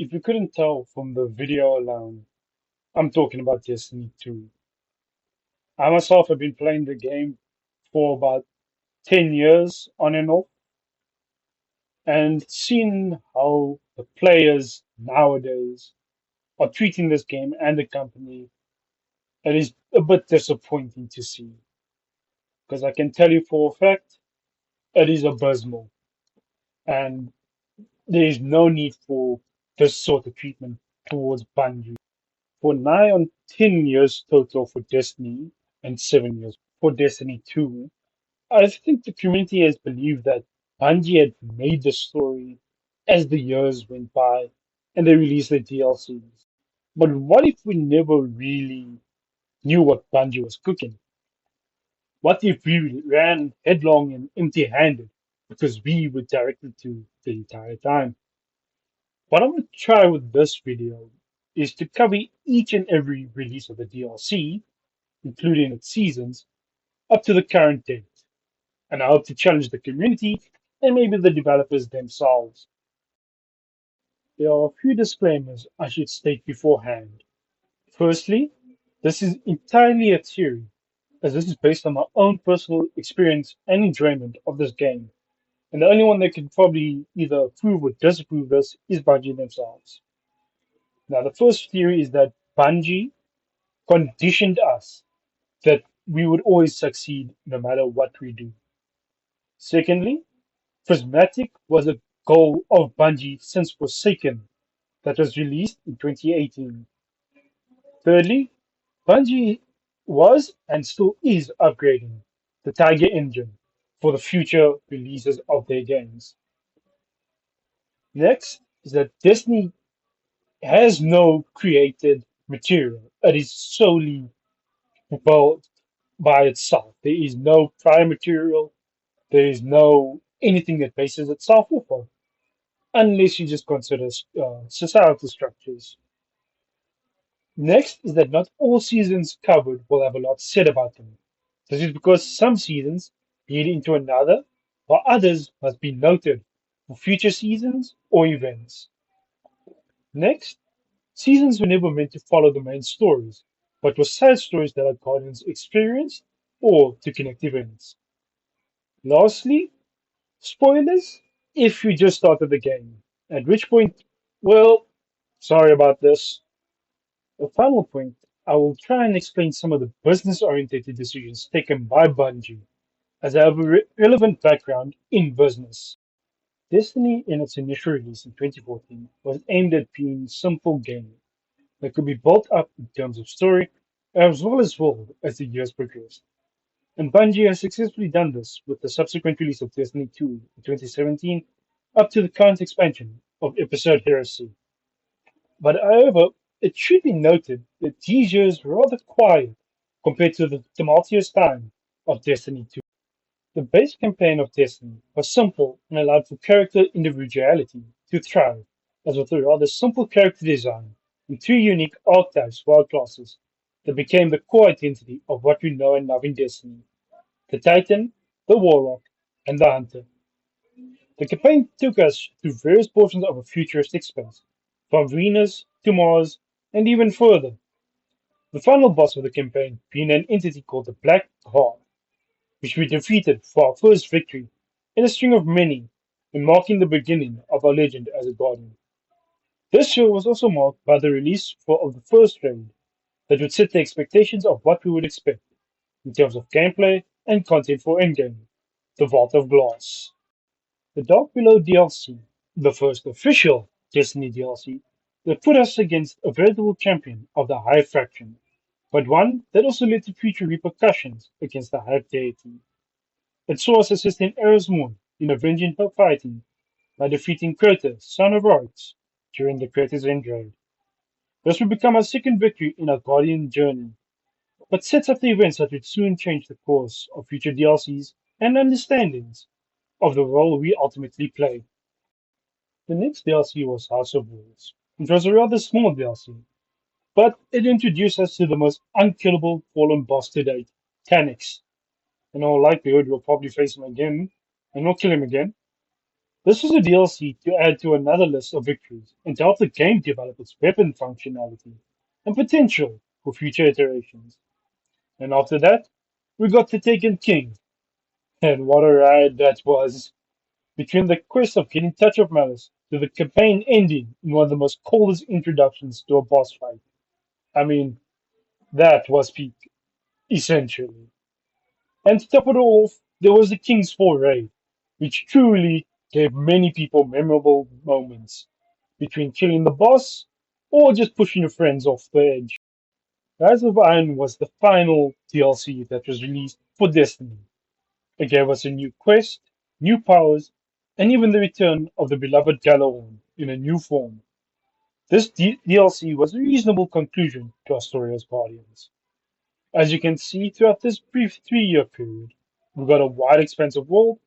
If you couldn't tell from the video alone, I'm talking about Destiny 2. I myself have been playing the game for about 10 years on and off, and seeing how the players nowadays are treating this game and the company, it is a bit disappointing to see. Because I can tell you for a fact, it is abysmal, and there is no need for this sort of treatment towards Bungie. For nigh on 10 years total for Destiny and 7 years for Destiny 2, I think the community has believed that Bungie had made the story as the years went by and they released the DLCs. But what if we never really knew what Bungie was cooking? What if we ran headlong and empty handed because we were directed to the entire time? What I'm going to try with this video is to cover each and every release of the DLC, including its seasons, up to the current date. And I hope to challenge the community and maybe the developers themselves. There are a few disclaimers I should state beforehand. Firstly, this is entirely a theory, as this is based on my own personal experience and enjoyment of this game. And the only one that can probably either approve or disapprove this is Bungie themselves. Now, the first theory is that Bungie conditioned us that we would always succeed no matter what we do. Secondly, Prismatic was a goal of Bungie since Forsaken that was released in 2018. Thirdly, Bungie was and still is upgrading the Tiger engine for the future releases of their games. Next is that Destiny has no created material. It is solely built by itself. There is no prior material. There is no anything that bases itself off of, unless you just consider societal structures. Next is that not all seasons covered will have a lot said about them. This is because some seasons lead into another, while others must be noted for future seasons or events. Next, seasons were never meant to follow the main stories, but were side stories that our guardians experienced or to connect events. Lastly, spoilers if you just started the game, at which point, well, sorry about this. The final point, I will try and explain some of the business-oriented decisions taken by Bungie, as I have a relevant background in business. Destiny, in its initial release in 2014, was aimed at being a simple game that could be built up in terms of story as well as world as the years progressed. And Bungie has successfully done this with the subsequent release of Destiny 2 in 2017 up to the current expansion of Episode Heresy. But however, it should be noted that these years were rather quiet compared to the tumultuous time of Destiny 2. The base campaign of Destiny was simple and allowed for character individuality to thrive, as with a rather simple character design and two unique archetypes for our classes that became the core identity of what we know and love in Destiny: the Titan, the Warlock, and the Hunter. The campaign took us through various portions of a futuristic space, from Venus to Mars, and even further. The final boss of the campaign being an entity called the Black Heart, which we defeated for our first victory in a string of many, and marking the beginning of our legend as a guardian. This show was also marked by the release of the first raid that would set the expectations of what we would expect in terms of gameplay and content for Endgame, the Vault of Glass. The Dark Below DLC, the first official Destiny DLC, that put us against a veritable champion of the Hive faction, but one that also led to future repercussions against the Hive deity. It saw us assisting Eris Moon in avenging her fighting by defeating Kratos, son of Arts, during the Kratos End raid. This would become our second victory in our Guardian journey, but sets up the events that would soon change the course of future DLCs and understandings of the role we ultimately play. The next DLC was House of Wolves. It was a rather small DLC, but it introduced us to the most unkillable fallen boss to date, Tanix. In all likelihood, we'll probably face him again, and we'll kill him again. This was a DLC to add to another list of victories and to help the game develop its weapon functionality and potential for future iterations. And after that, we got the Taken King, and what a ride that was! Between the quest of getting Touch of Malice to the campaign ending in one of the most coldest introductions to a boss fight. I mean, that was peak, essentially. And to top it all off, there was the King's Fall raid, which truly gave many people memorable moments between killing the boss or just pushing your friends off the edge. Rise of Iron was the final DLC that was released for Destiny. It gave us a new quest, new powers, and even the return of the beloved Gjallarhorn in a new form. This DLC was a reasonable conclusion to our story as Guardians. As you can see throughout this brief 3 year period, we've got a wide expanse of world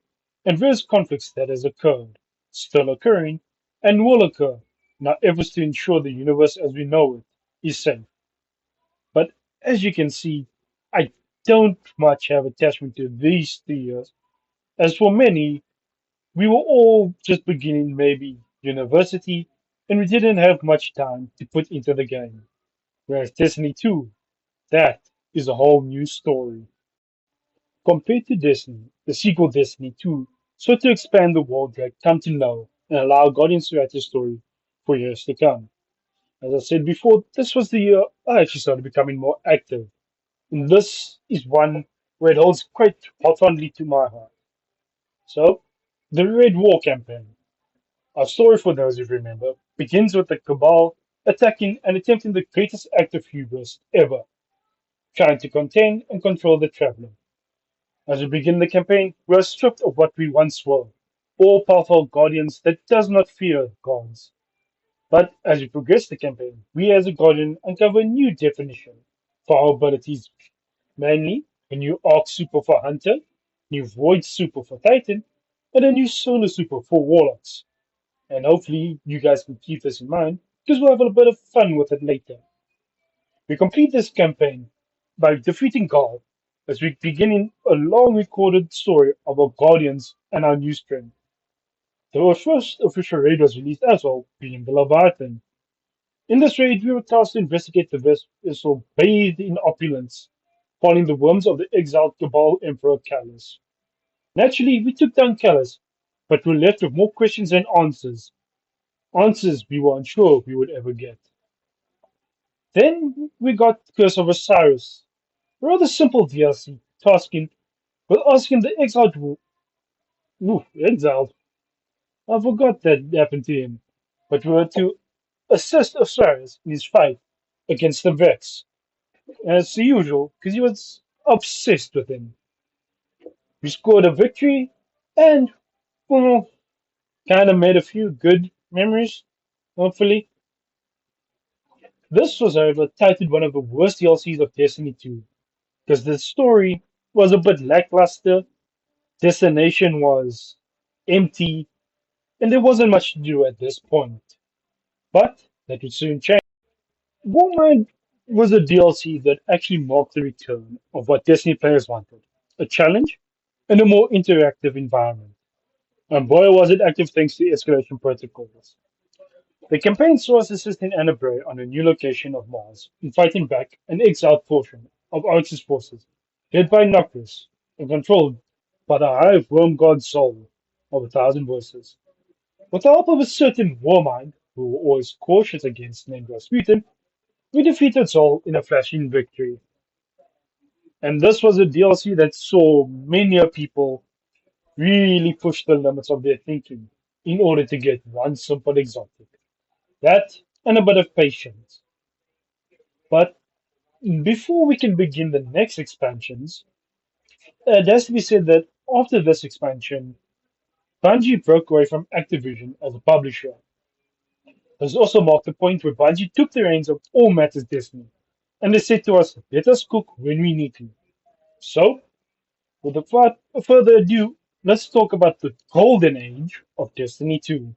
and various conflicts that has occurred, still occurring, and will occur in our efforts to ensure the universe as we know it is safe. But as you can see, I don't much have attachment to these 3 years, as for many, we were all just beginning maybe university, and we didn't have much time to put into the game. Whereas Destiny 2, that is a whole new story. Compared to Destiny, the sequel Destiny 2 sought to expand the world they had come to know and allow Guardians to write the story for years to come. As I said before, this was the year I actually started becoming more active, and this is one where it holds quite fondly to my heart. So, the Red War campaign. Our story, for those who remember, begins with the Cabal attacking and attempting the greatest act of hubris ever, trying to contain and control the Traveler. As we begin the campaign, we are stripped of what we once were, all-powerful guardians that does not fear gods. But as we progress the campaign, we as a guardian uncover a new definition for our abilities, mainly a new Arc Super for Hunter, new Void Super for Titan, and a new Solar Super for Warlocks. And hopefully you guys can keep this in mind because we'll have a bit of fun with it later. We complete this campaign by defeating Gaul as we begin in a long recorded story of our guardians and our new strength. The first official raid was released as well, being the Leviathan. In this raid, we were tasked to investigate the vessel bathed in opulence, following the whims of the exiled Cabal Emperor Callus. Naturally, we took down Callus, but were left with more questions than answers. Answers we were unsure we would ever get. Then we got Curse of Osiris, a rather simple DLC tasking with asking the exiled. I forgot that happened to him, but we were to assist Osiris in his fight against the Vex, as usual, because he was obsessed with him. We scored a victory and, well, kind of made a few good memories, hopefully. This was, however, titled one of the worst DLCs of Destiny 2 because the story was a bit lackluster, destination was empty, and there wasn't much to do at this point. But that would soon change. Warmind was a DLC that actually marked the return of what Destiny players wanted, a challenge and a more interactive environment. And boy was it active thanks to escalation protocols. The campaign saw us assisting Anna Bray on a new location of Mars in fighting back an exiled portion of Oryx's forces, led by Noctis and controlled by the Hive Worm God Soul of a Thousand Voices. With the help of a certain Warmind, who were always cautious against named Rasputin, we defeated Soul in a flashing victory. And this was a DLC that saw many people really push the limits of their thinking in order to get one simple exotic. That and a bit of patience. But before we can begin the next expansions, it has to be said that after this expansion, Bungie broke away from Activision as a publisher. This also marked the point where Bungie took the reins of all matters Destiny, and they said to us, let us cook when we need to. So, without further ado, let's talk about the golden age of Destiny 2.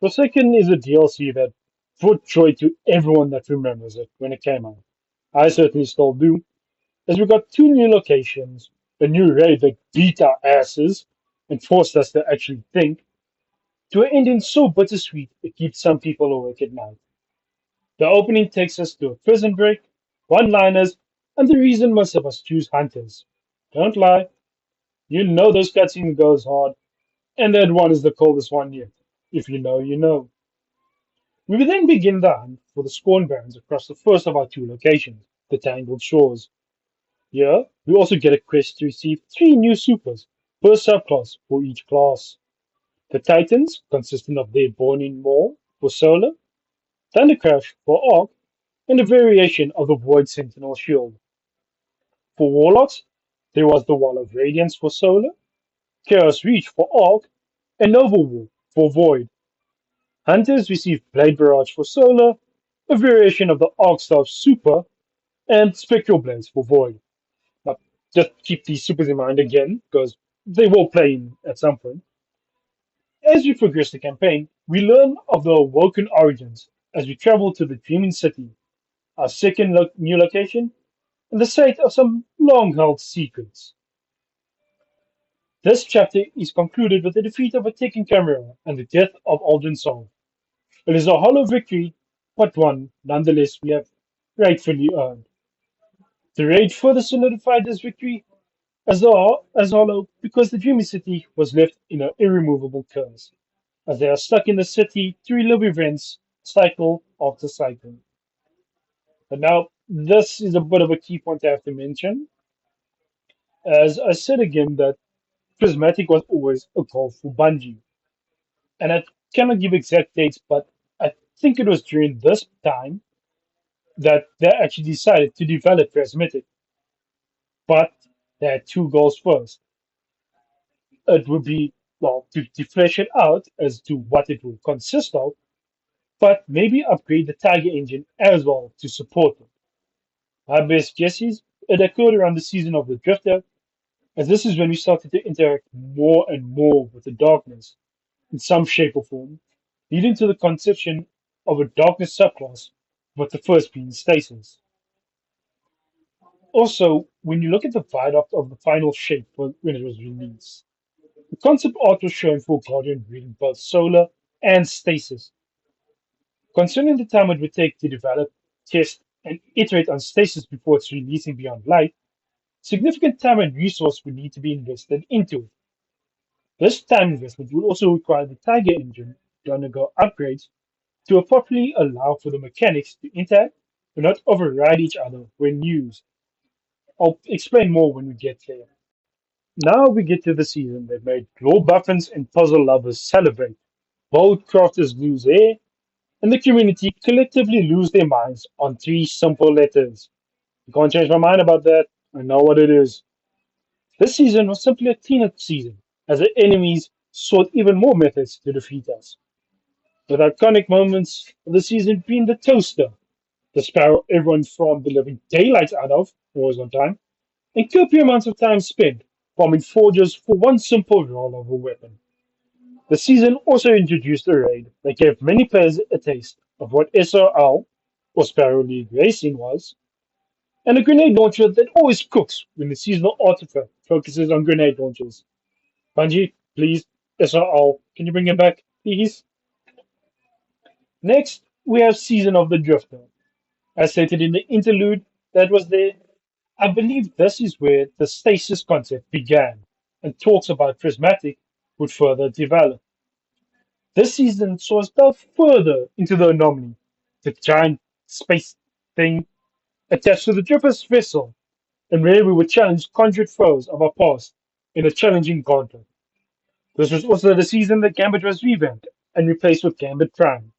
Forsaken is a DLC that brought joy to everyone that remembers it when it came out. I certainly still do, as we got two new locations, a new raid that beat our asses and forced us to actually think, to an ending so bittersweet it keeps some people awake at night. The opening takes us to a prison break, one liners, and the reason most of us choose hunters. Don't lie, you know those cutscenes goes hard, and that one is the coldest one yet. If you know, you know. We will then begin the hunt for the Scorn Barons across the first of our two locations, the Tangled Shores. Here, we also get a quest to receive three new supers per subclass for each class. The Titans, consisting of their Born in Maul for Solar, Thundercrash for Arc, and a variation of the Void Sentinel shield. For Warlocks, there was the Wall of Radiance for Solar, Chaos Reach for Arc, and Nova War for Void. Hunters receive Blade Barrage for Solar, a variation of the Arc Staff Super, and Spectral Blades for Void. Now, just keep these supers in mind again, because they will play in at some point. As we progress the campaign, we learn of the Awoken origins as we travel to the Dreaming City, our second new location, and the site of some long held secrets. This chapter is concluded with the defeat of a Tekken Chimera and the death of Aldrin Song. It is a hollow victory, but one, nonetheless, we have rightfully earned. The raid further solidified this victory as hollow because the Dreamy City was left in an irremovable curse, as they are stuck in the city to relive events cycle after cycle. But now, this is a bit of a key point I have to mention. As I said again, that Prismatic was always a goal for Bungie. And I cannot give exact dates, but I think it was during this time that they actually decided to develop Prismatic. But they had two goals first. It would be, well, to flesh it out as to what it will consist of, but maybe upgrade the Tiger engine as well to support it. My best guess is it occurred around the season of the Drifter, as this is when we started to interact more and more with the darkness in some shape or form, leading to the conception of a darkness subclass, with the first being Stasis. Also, when you look at the viaduct of the final shape when it was released, the concept art was shown for Guardian reading both Solar and Stasis. Considering the time it would take to develop, test, and iterate on Stasis before its releasing beyond light, significant time and resource would need to be invested into it. This time investment would also require the Tiger engine to undergo upgrades to properly allow for the mechanics to interact and not override each other when used. I'll explain more when we get there. Now we get to the season that made lore buffins and puzzle lovers celebrate, bold crafters lose air, and the community collectively lose their minds on three simple letters. You can't change my mind about that. I know what it is. This season was simply a cleanup season, as the enemies sought even more methods to defeat us. With iconic moments of the season being the toaster, the sparrow everyone from the living daylights out of, always on time, and copious amounts of time spent farming forges for one simple roll of a weapon. The season also introduced a raid that gave many players a taste of what SRL, or Sparrow League Racing, was, and a grenade launcher that always cooks when the seasonal artifact focuses on grenade launchers. Bungie, please, SRL, can you bring it back, please? Next, we have Season of the Drifter. As stated in the interlude that was there, I believe this is where the stasis concept began, and talks about Prismatic would further develop. This season saw us delve further into the anomaly, the giant space thing attached to the Drifter's vessel, and where we would challenge conjured foes of our past in a challenging gauntlet. This was also the season that Gambit was revamped and replaced with Gambit Prime,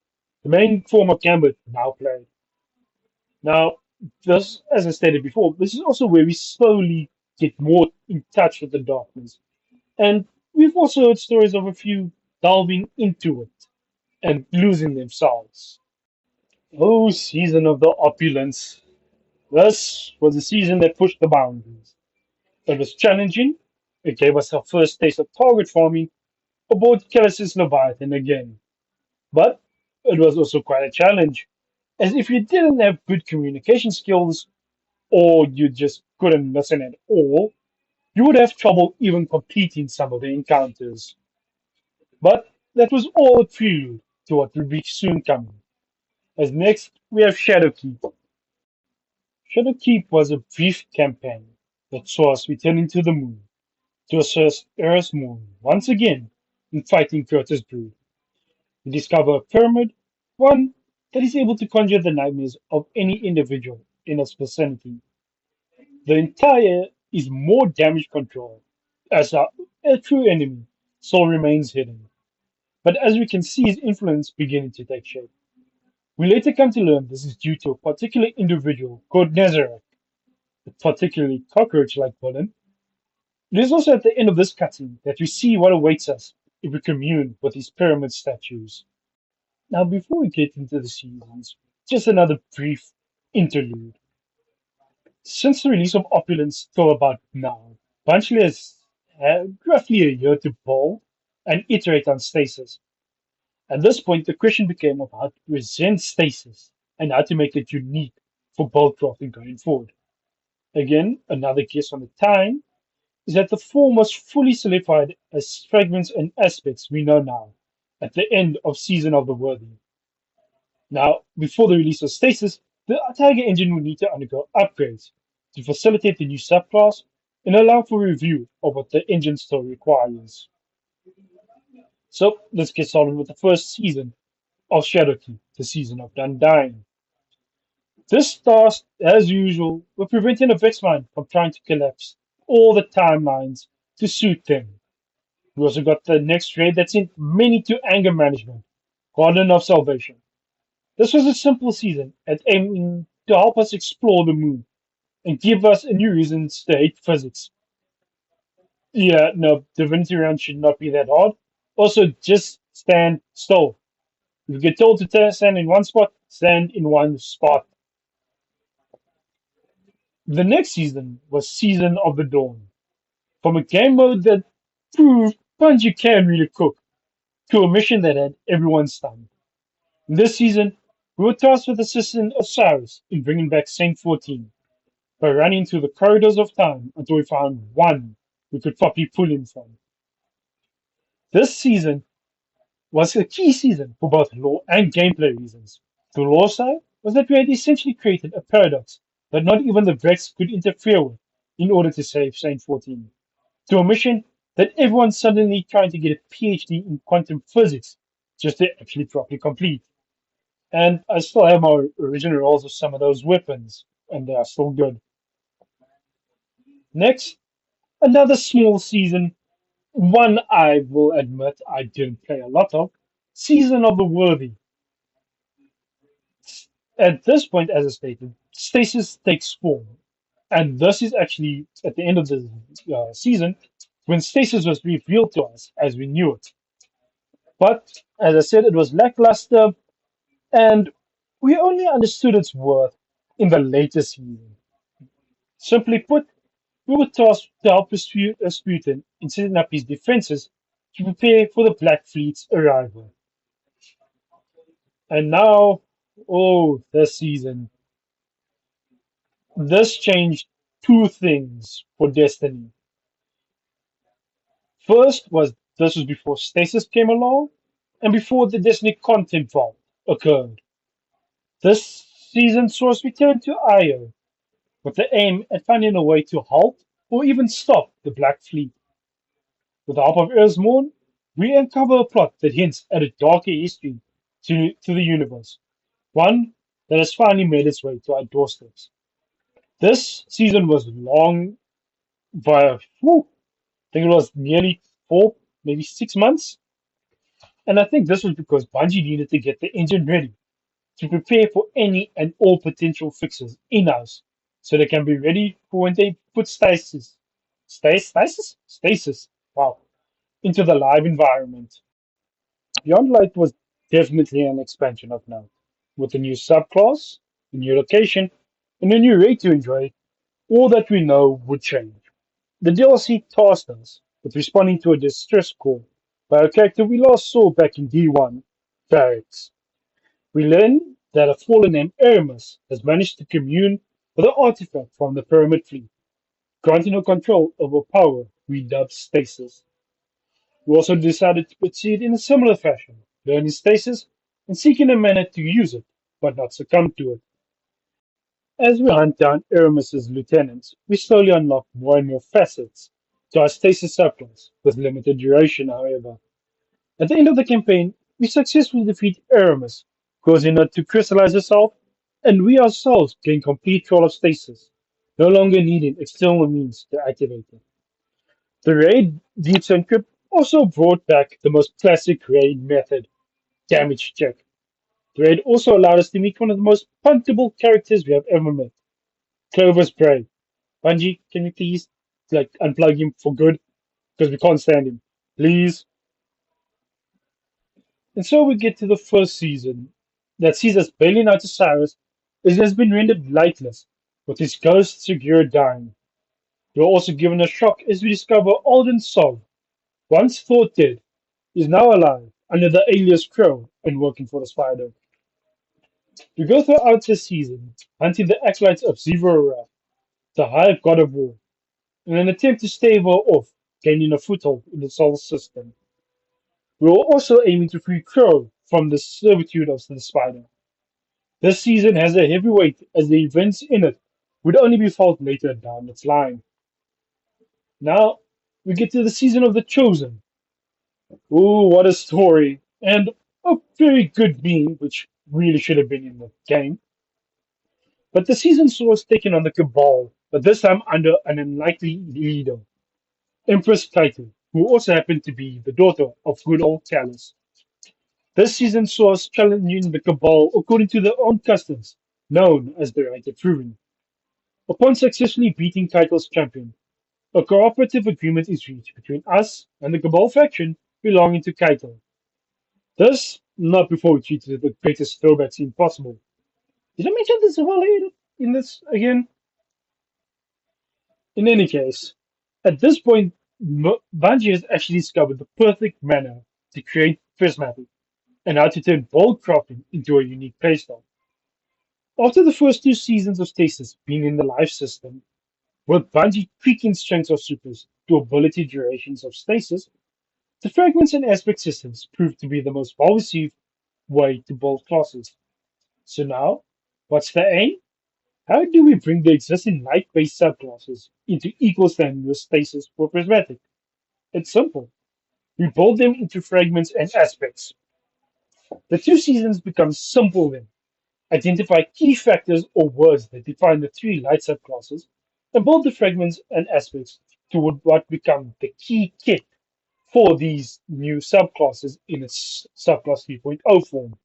the main form of Gambit now played. Now, this, as I stated before, this is also where we slowly get more in touch with the darkness. And we've also heard stories of a few delving into it and losing themselves. Oh, season of the opulence. This was a season that pushed the boundaries. It was challenging. It gave us our first taste of target farming aboard Kellis's Leviathan again. But it was also quite a challenge, as if you didn't have good communication skills or you just couldn't listen at all, you would have trouble even completing some of the encounters. But that was all a prelude to what will be soon coming. As next, we have Shadowkeep. Shadowkeep was a brief campaign that saw us returning to the moon to assist Earth's moon once again in fighting Kurtis Brood. We discover a pyramid, one that is able to conjure the nightmares of any individual in its vicinity. The entire is more damage control, as a true enemy still remains hidden. But as we can see his influence beginning to take shape. We later come to learn this is due to a particular individual called Nazareth, a particularly cockroach-like villain. It is also at the end of this cutscene that we see what awaits us if we commune with these pyramid statues. Now, before we get into the seasons, just another brief interlude. Since the release of Opulence till about now, Bunch has had roughly a year to build and iterate on Stasis. At this point, the question became of how to present Stasis and how to make it unique for build crafting going forward. Again, another guess on the time is that the form was fully solidified as fragments and aspects we know now at the end of Season of the Worthy. Now, before the release of Stasis, the Tiger engine would need to undergo upgrades to facilitate the new subclass and allow for review of what the engine still requires. So, let's get started with the first season of Shadowkeep, the Season of Undying. This starts, as usual, with preventing a Vexmine from trying to collapse all the timelines to suit them. We also got the next raid that sent many to anger management, Garden of Salvation. This was a simple season at aiming to help us explore the moon and give us a new reason to hate physics. Yeah, no, Divinity Round should not be that hard. Also, just stand still. If you get told to stand in one spot, stand in one spot. The next season was Season of the Dawn. From a game mode that proved Bungie can really cook, to a mission that had everyone stunned. In this season, we were tasked with assisting Osiris in bringing back Saint 14 by running through the corridors of time until we found one we could properly pull him from. This season was a key season for both lore and gameplay reasons. The lore side was that we had essentially created a paradox that not even the Vex could interfere with in order to save Saint 14. To a mission that everyone's suddenly trying to get a PhD in quantum physics just to actually properly complete. And I still have my original rolls of some of those weapons, and they are still good. Next, another small season, one I will admit I didn't play a lot of, Season of the Worthy. At this point, as I stated, Stasis takes form. And this is actually at the end of the season when Stasis was revealed to us as we knew it. But as I said, it was lackluster, and we only understood its worth in the later season. Simply put, we were tasked to help Rasputin in setting up his defenses to prepare for the Black Fleet's arrival. And now, oh, this season. This changed two things for Destiny. First was this was before Stasis came along, and before the Destiny content vault occurred. This season saw us return to Io with the aim at finding a way to halt or even stop the Black Fleet. With the help of Earthsmorn, we uncover a plot that hints at a darker history to the universe, one that has finally made its way to our doorsteps. This season was long by, whew, I think it was nearly 4, maybe 6 months. And I think this was because Bungie needed to get the engine ready to prepare for any and all potential fixes in house so they can be ready for when they put stasis, wow, into the live environment. Beyond Light was definitely an expansion of note. With a new subclass, a new location, and a new raid to enjoy, all that we know would change. The DLC tasked us with responding to a distress call by a character we last saw back in D1, Barracks. We learn that a fallen named Aramis has managed to commune with an artifact from the Pyramid Fleet, granting her control over power we dub Stasis. We also decided to proceed in a similar fashion, learning stasis and seeking a manner to use it, but not succumb to it. As we hunt down Aramis's lieutenants, we slowly unlock more and more facets to our stasis subclass, with limited duration, however. At the end of the campaign, we successfully defeat Aramis, causing her to crystallize herself, and we ourselves gain complete control of stasis, no longer needing external means to activate it. The raid Deep Encrypt also brought back the most classic raid method, damage check. The raid also allowed us to meet one of the most puntable characters we have ever met, Clovis Bray. Bungie, can you please unplug him for good? Because we can't stand him. Please. And so we get to the first season that sees us bailing out Osiris as he has been rendered lightless, with his ghost Segura dying. We are also given a shock as we discover Alden Sol, once thought dead, is now alive under the alias Crow and working for the Spider. We go throughout this season hunting the acolytes of Zivora, the High God of War, in an attempt to stave her off gaining a foothold in the Sol system. We were also aiming to free Crow from the servitude of the Spider. This season has a heavy weight as the events in it would only be felt later down its line. Now we get to the season of the Chosen. Ooh, what a story! And a very good meme, which really should have been in the game. But the season saw us taking on the Cabal, but this time under an unlikely leader, Empress Titan, who also happened to be the daughter of good old Talos. This season saw us challenging the Cabal according to their own customs, known as the Right of Proving. Upon successfully beating Keitel's champion, a cooperative agreement is reached between us and the Cabal faction belonging to Keitel. This, not before we treated the greatest throwback scene possible. Did I mention this earlier in this again? In any case, at this point, Bungie has actually discovered the perfect manner to create Prismatic and how to turn bold crafting into a unique playstyle. After the first two seasons of Stasis being in the life system, with Bungie tweaking strengths of supers to ability durations of Stasis, the fragments and aspect systems proved to be the most well received way to build classes. So now, what's the aim? How do we bring the existing light-based subclasses into equal standing with Stasis for Prismatic? It's simple. We build them into fragments and aspects. The two seasons become simple then. Identify key factors or words that define the three light subclasses and build the fragments and aspects toward what become the key kit for these new subclasses in its subclass 3.0 form.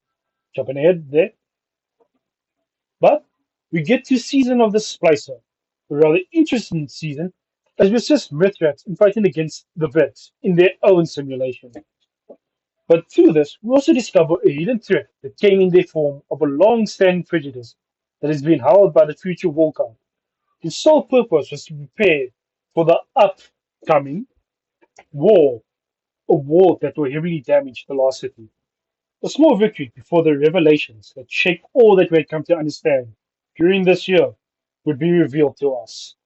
Jumping ahead there. But we get to Season of the Splicer, a rather interesting season as we assist Mithrax in fighting against the Vex in their own simulation. But through this, we also discover a hidden threat that came in the form of a long-standing prejudice that has been held by the future Volcar. His sole purpose was to prepare for the upcoming war, a war that will heavily damage the lost city. A small victory before the revelations that shape all that we had come to understand during this year would be revealed to us.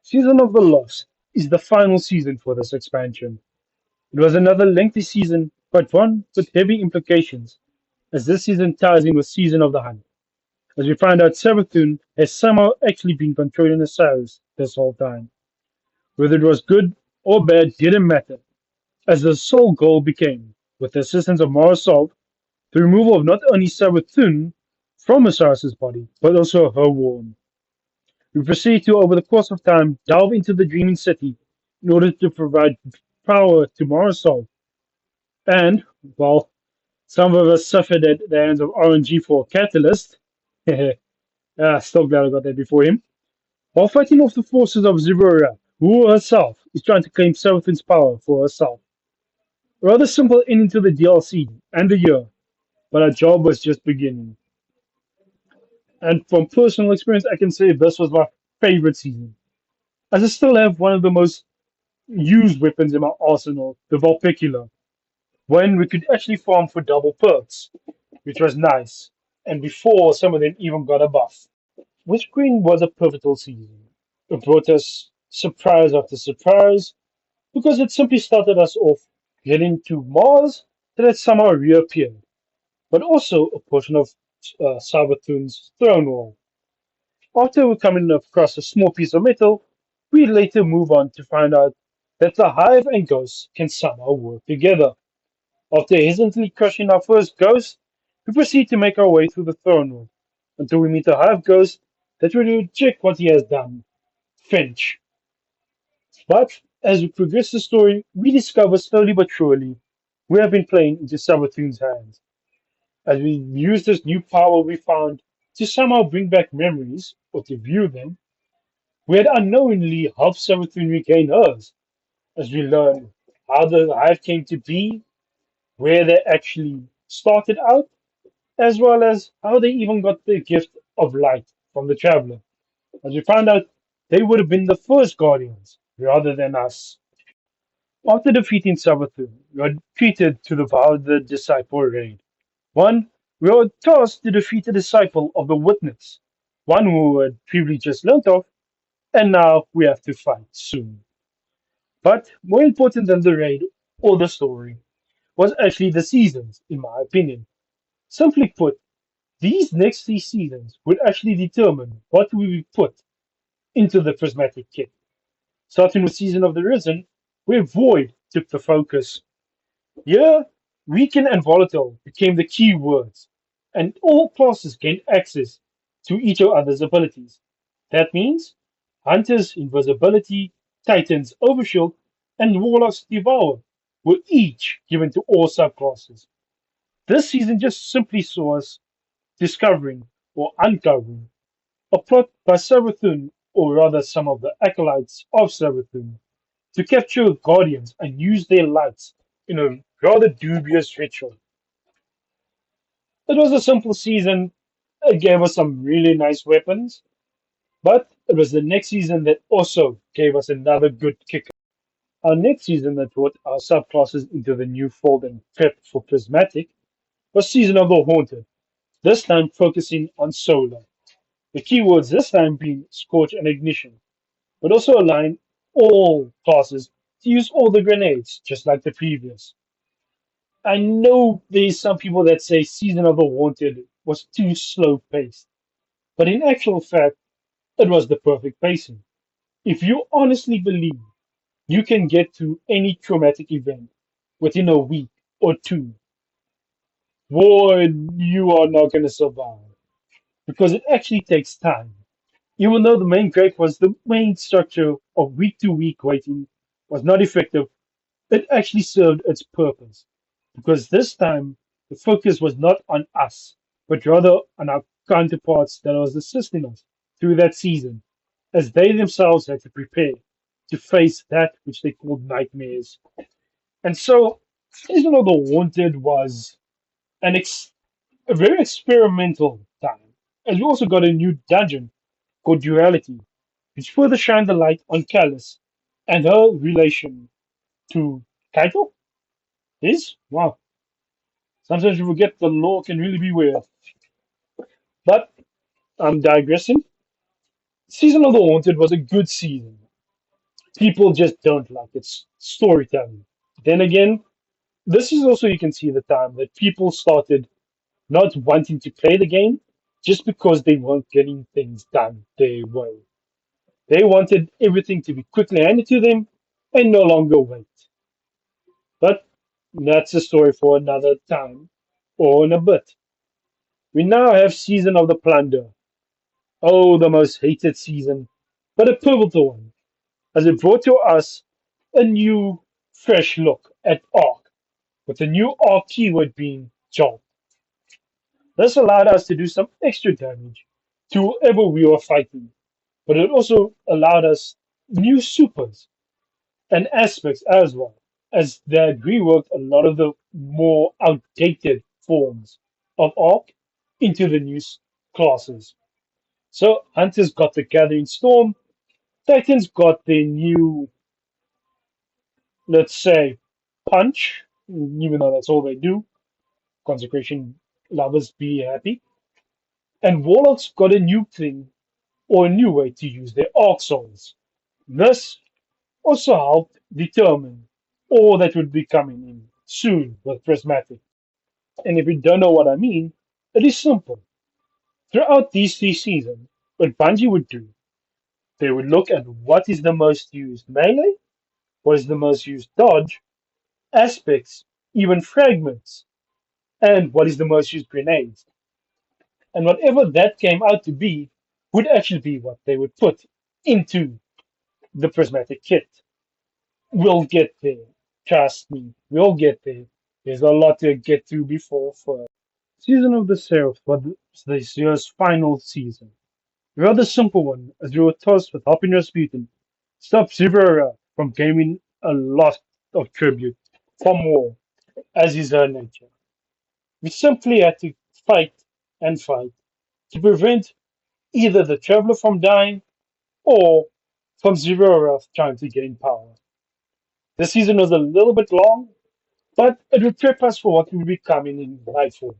Season of the Lost is the final season for this expansion. It was another lengthy season, but one with heavy implications, as this season ties in with Season of the Hunt, as we find out Savathun has somehow actually been controlling Osiris this whole time. Whether it was good or bad didn't matter, as the sole goal became, with the assistance of Mara Salt, the removal of not only Savathun from Osiris's body, but also her womb. We proceed to, over the course of time, delve into the Dreaming City in order to provide power to Mara Salt. And, while some of us suffered at the hands of RNG for Catalyst, still glad I got that before him, while fighting off the forces of Zivora, who herself is trying to claim Seraphim's power for herself. A rather simple ending to the DLC and the year, but our job was just beginning. And from personal experience, I can say this was my favorite season, as I still have one of the most used weapons in my arsenal, the Vulpecula, when we could actually farm for double perks, which was nice, and before some of them even got a buff. Witch Queen was a pivotal season. It brought us surprise after surprise because it simply started us off getting to Mars that had somehow reappeared, but also a portion of Savathun's throne wall. After coming across a small piece of metal, we later move on to find out that the Hive and Ghost can somehow work together. After hesitantly crushing our first ghost, we proceed to make our way through the throne room until we meet the Hive Ghost that will reject what he has done, Finch. But as we progress the story, we discover slowly but surely we have been playing into Savathun's hands. As we use this new power we found to somehow bring back memories or to view them, we had unknowingly helped Savathun regain hers as we learn how the Hive came to be, where they actually started out, as well as how they even got the gift of light from the Traveler. As we found out, they would have been the first Guardians rather than us. After defeating Savathun, we were treated to the Disciple raid. One, we were tasked to defeat a disciple of the Witness, one who had previously just learnt of, and now we have to fight soon. But more important than the raid or the story was actually the seasons, in my opinion. Simply put, these next 3 seasons would actually determine what we would put into the prismatic kit. Starting with Season of the Risen, where Void took the focus. Here, weaken and volatile became the key words, and all classes gained access to each other's abilities. That means Hunter's Invisibility, Titan's Overshield, and Warlock's Devour were each given to all subclasses. This season just simply saw us discovering or uncovering a plot by Savathun, or rather some of the acolytes of Savathun, to capture guardians and use their lights in a rather dubious ritual. It was a simple season. It gave us some really nice weapons, but it was the next season that also gave us another good kicker. Our next season that brought our subclasses into the new fold and prep for Prismatic was Season of the Haunted, this time focusing on solar. The keywords this time being Scorch and Ignition, but also align all classes to use all the grenades, just like the previous. I know there's some people that say Season of the Haunted was too slow paced, but in actual fact, it was the perfect pacing. If you honestly believe you can get through any traumatic event within a week or two, boy, you are not going to survive because it actually takes time. Even though the main gripe was the main structure of week to week waiting was not effective, it actually served its purpose because this time the focus was not on us, but rather on our counterparts that was assisting us through that season, as they themselves had to prepare to face that which they called nightmares. And so, Season of the Wanted was an a very experimental time, as we also got a new dungeon called Duality, which further shined the light on Callus and her relation to Kaito. Is? Wow. Sometimes you forget the law can really be weird. But I'm digressing. Season of the Haunted was a good season. People just don't like its storytelling. Then again, this is also you can see the time that people started not wanting to play the game just because they weren't getting things done their way. They wanted everything to be quickly handed to them and no longer wait. But that's a story for another time or in a bit. We now have Season of the Plunder. Oh, the most hated season, but a pivotal one, as it brought to us a new, fresh look at Arc, with the new Arc keyword being Jolt. This allowed us to do some extra damage to whoever we were fighting, but it also allowed us new supers and aspects as well, as they had reworked a lot of the more outdated forms of Arc into the new classes. So Hunters got the Gathering Storm, Titans got their new, let's say, punch, even though that's all they do. Consecration lovers be happy. And Warlocks got a new thing or a new way to use their Arc Souls. This also helped determine or that would be coming in soon with Prismatic. And if you don't know what I mean, it is simple. Throughout these 3 seasons, what Bungie would do, they would look at what is the most used melee, what is the most used dodge, aspects, even fragments, and what is the most used grenades. And whatever that came out to be would actually be what they would put into the prismatic kit. We'll get there. Trust me, we'll get there. There's a lot to get through before first. Season of the Seraph was this year's final season. A rather simple one, as we were tasked with helping Rasputin stop Zivera from gaining a lot of tribute from war, as is her nature. We simply had to fight and fight to prevent either the Traveler from dying or from Zivera trying to gain power. The season was a little bit long, but it would prep us for what would be coming in Lightfall.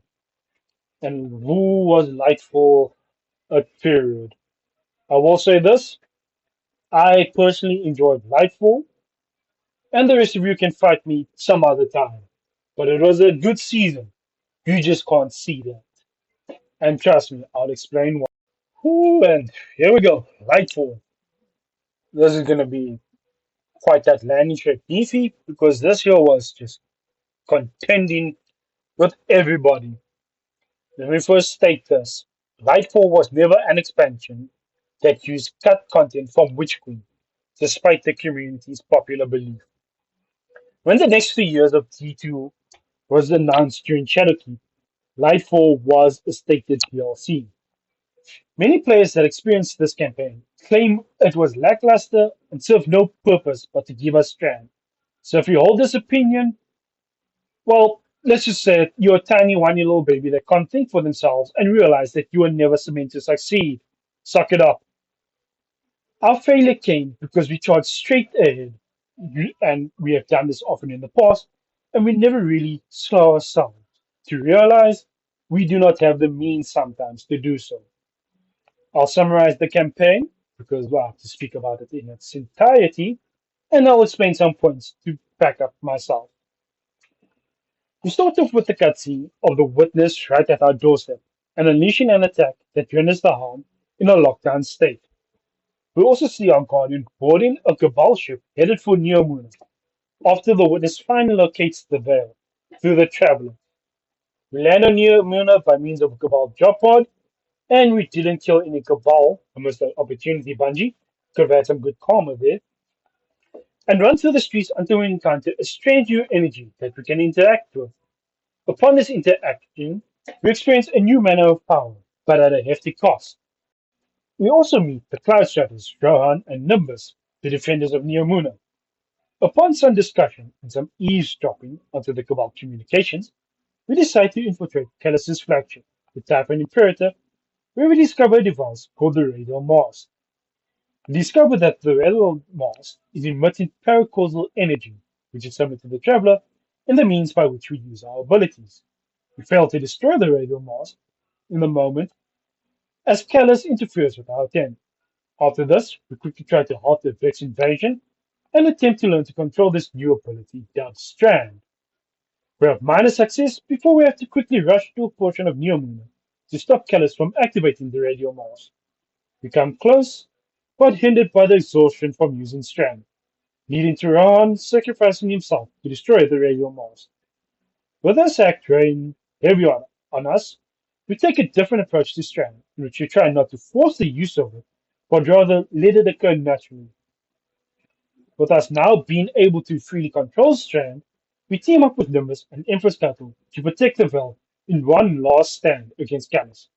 And who was Lightfall a period? I will say this, I personally enjoyed Lightfall, and the rest of you can fight me some other time. But it was a good season. You just can't see that. And trust me, I'll explain why. Ooh, and here we go. Lightfall. This is going to be quite that landing strip beefy because this year was just contending with everybody. Let me first state this. Lightfall was never an expansion that used cut content from Witch Queen, despite the community's popular belief. When the next 3 years of T2 was announced during Shadowkeep, Lightfall was a stated DLC. Many players that experienced this campaign claim it was lackluster and served no purpose but to give us strand. So if you hold this opinion, well, let's just say it, you're a tiny one-year old baby that can't think for themselves and realize that you were never meant to succeed. Suck it up. Our failure came because we charged straight ahead, and we have done this often in the past, and we never really slow ourselves to realize we do not have the means sometimes to do so. I'll summarize the campaign because well, I have to speak about it in its entirety, and I'll explain some points to back up myself. We start off with the cutscene of the witness right at our doorstep and unleashing an attack that renders the harm in a lockdown state. We also see our guardian boarding a Cabal ship headed for Neomuna after the witness finally locates the Veil through the Traveler. We land on Neomuna by means of a Cabal drop pod, and we didn't kill any Cabal, a missed opportunity Bungie, could have had some good karma there, and run through the streets until we encounter a strange new energy that we can interact with. Upon this interaction, we experience a new manner of power, but at a hefty cost. We also meet the Cloud Stratters, Rohan and Nimbus, the defenders of Neomuna. Upon some discussion and some eavesdropping onto the Cabal communications, we decide to infiltrate Kellis's flagship, the Typhon Imperator, where we discover a device called the Radial Mast. We discover that the Radial Mast is emitting paracausal energy, which is similar to the Traveler, and the means by which we use our abilities. We fail to destroy the Radial Mast in the moment as Callus interferes with our attempt. After this, we quickly try to halt the Vex invasion and attempt to learn to control this new ability dubbed Strand. We have minor success before we have to quickly rush to a portion of Neomuna to stop Callus from activating the radial Mars. We come close, but hindered by the exhaustion from using Strand, leading to Ron sacrificing himself to destroy the radial Mars. With this act rain heavy on us, we take a different approach to Strand, in which we try not to force the use of it, but rather let it occur naturally. With us now being able to freely control Strand, we team up with Nimbus and Empress Cattle to protect the Vel in one last stand against Callus.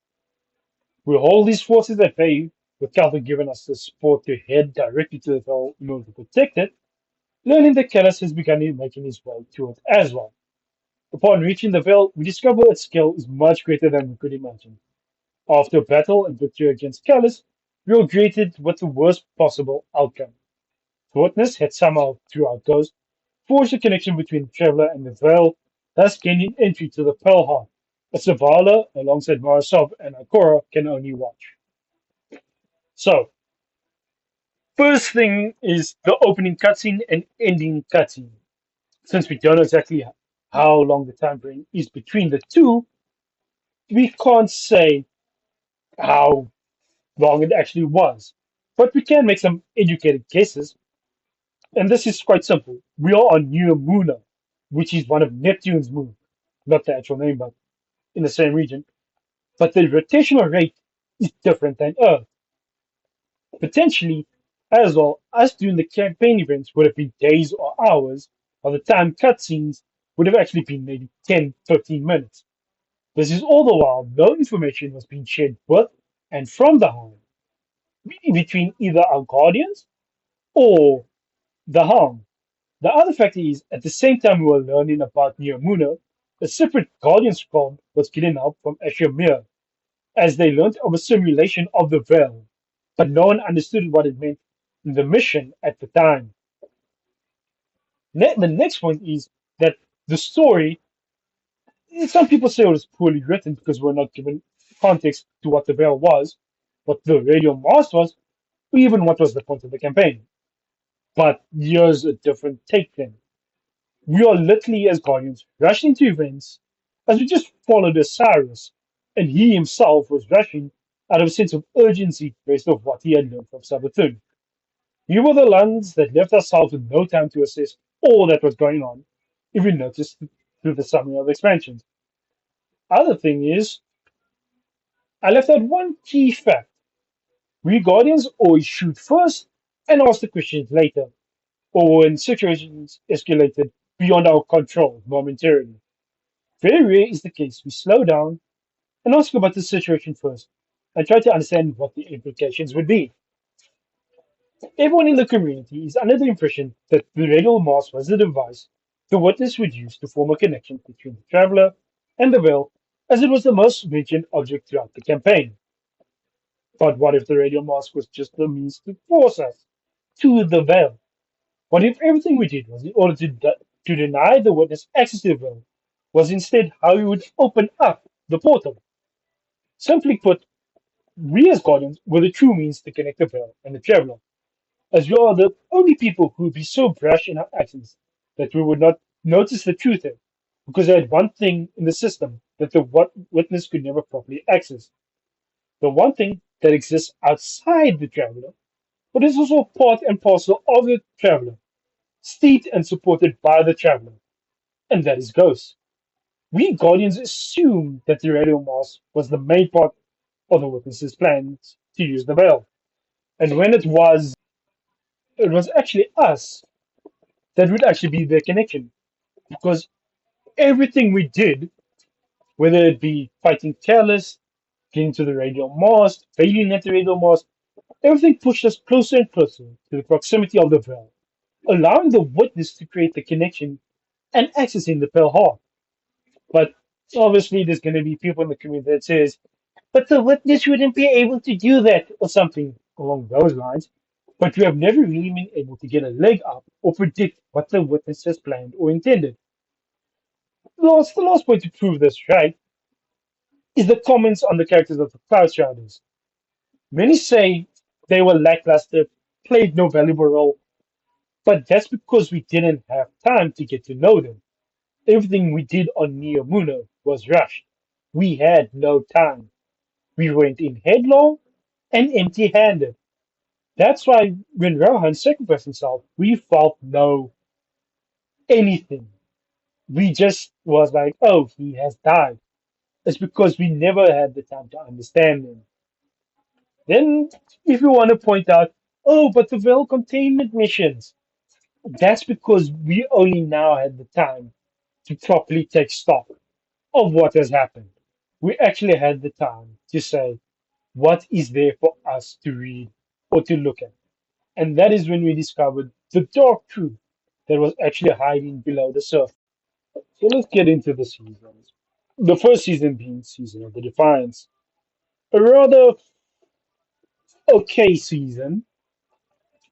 We hold these forces at bay, with Cattle giving us the support to head directly to the Vel in order to protect it, learning that Callus has begun making his way to it as well. Upon reaching the Vel, we discover its skill is much greater than we could imagine. After a battle and victory against Callus, we are greeted with the worst possible outcome. Witness had somehow, through our ghost, forged a connection between the Traveler and the Veil, thus gaining entry to the Pearl Heart, a Zavala, alongside Marasov and Ikora, can only watch. So, first thing is the opening cutscene and ending cutscene. Since we don't know exactly how long the time frame is between the two, we can't say how long it actually was. But we can make some educated guesses, and this is quite simple. We are on Neomuna, which is one of Neptune's moons, not the actual name, but in the same region. But the rotational rate is different than Earth. Potentially, as well, us doing the campaign events would have been days or hours, while the time cutscenes would have actually been maybe 10, 15 minutes. This is all the while no information was being shared with and from the Hive between either our guardians or the harm. The other factor is, at the same time we were learning about Neomuna, a separate Guardian scroll was getting out from Asher as they learned of a simulation of the Veil, but no one understood what it meant in the mission at the time. The next point is that the story, some people say it was poorly written because we're not given context to what the Veil was, what the Radio Mast was, or even what was the point of the campaign. But here's a different take then. We are literally, as Guardians, rushing to events as we just followed Osiris, and he himself was rushing out of a sense of urgency based off what he had learned from Sabathun. We were the ones that left ourselves with no time to assess all that was going on, if we noticed through the summary of expansions. Other thing is, I left out one key fact. We Guardians always shoot first and ask the questions later, or when situations escalated beyond our control momentarily. Very rare is the case we slow down and ask about the situation first and try to understand what the implications would be. Everyone in the community is under the impression that the radial mass was the device the witness would use to form a connection between the traveler and the veil, as it was the most mentioned object throughout the campaign. But what if the radial mask was just the means to force us to the veil? What if everything we did was in order to deny the witness access to the veil, was instead how we would open up the portal? Simply put, we as Guardians were the true means to connect the veil and the traveler, as we are the only people who would be so brash in our actions that we would not notice the truth in, because they had one thing in the system that the witness could never properly access. The one thing that exists outside the traveler, but is also part and parcel of the traveler, steeped and supported by the traveler, and that is ghosts. We Guardians assumed that the radio mass was the main part of the witness's plans to use the veil. And when it was actually us that would actually be the connection. Because everything we did, whether it be fighting Careless, getting to the radial mast, failing at the radial mast, everything pushed us closer and closer to the proximity of the veil, allowing the witness to create the connection and accessing the Pearl Heart. But obviously, there's going to be people in the community that says, but the witness wouldn't be able to do that, or something along those lines. But we have never really been able to get a leg up or predict what the witness has planned or intended. The last point to prove this right is the comments on the characters of the Cloud Shrouders. Many say they were lackluster, played no valuable role, but that's because we didn't have time to get to know them. Everything we did on Neomuna was rushed. We had no time. We went in headlong and empty handed. That's why when Rohan sacrificed himself, we felt no anything. We just was like, oh, he has died. It's because we never had the time to understand him. Then, if you want to point out, oh, but the Veil containment missions, that's because we only now had the time to properly take stock of what has happened. We actually had the time to say, what is there for us to read or to look at? And that is when we discovered the dark truth that was actually hiding below the surface. So let's get into the seasons. The first season being Season of the Defiance. A rather okay season,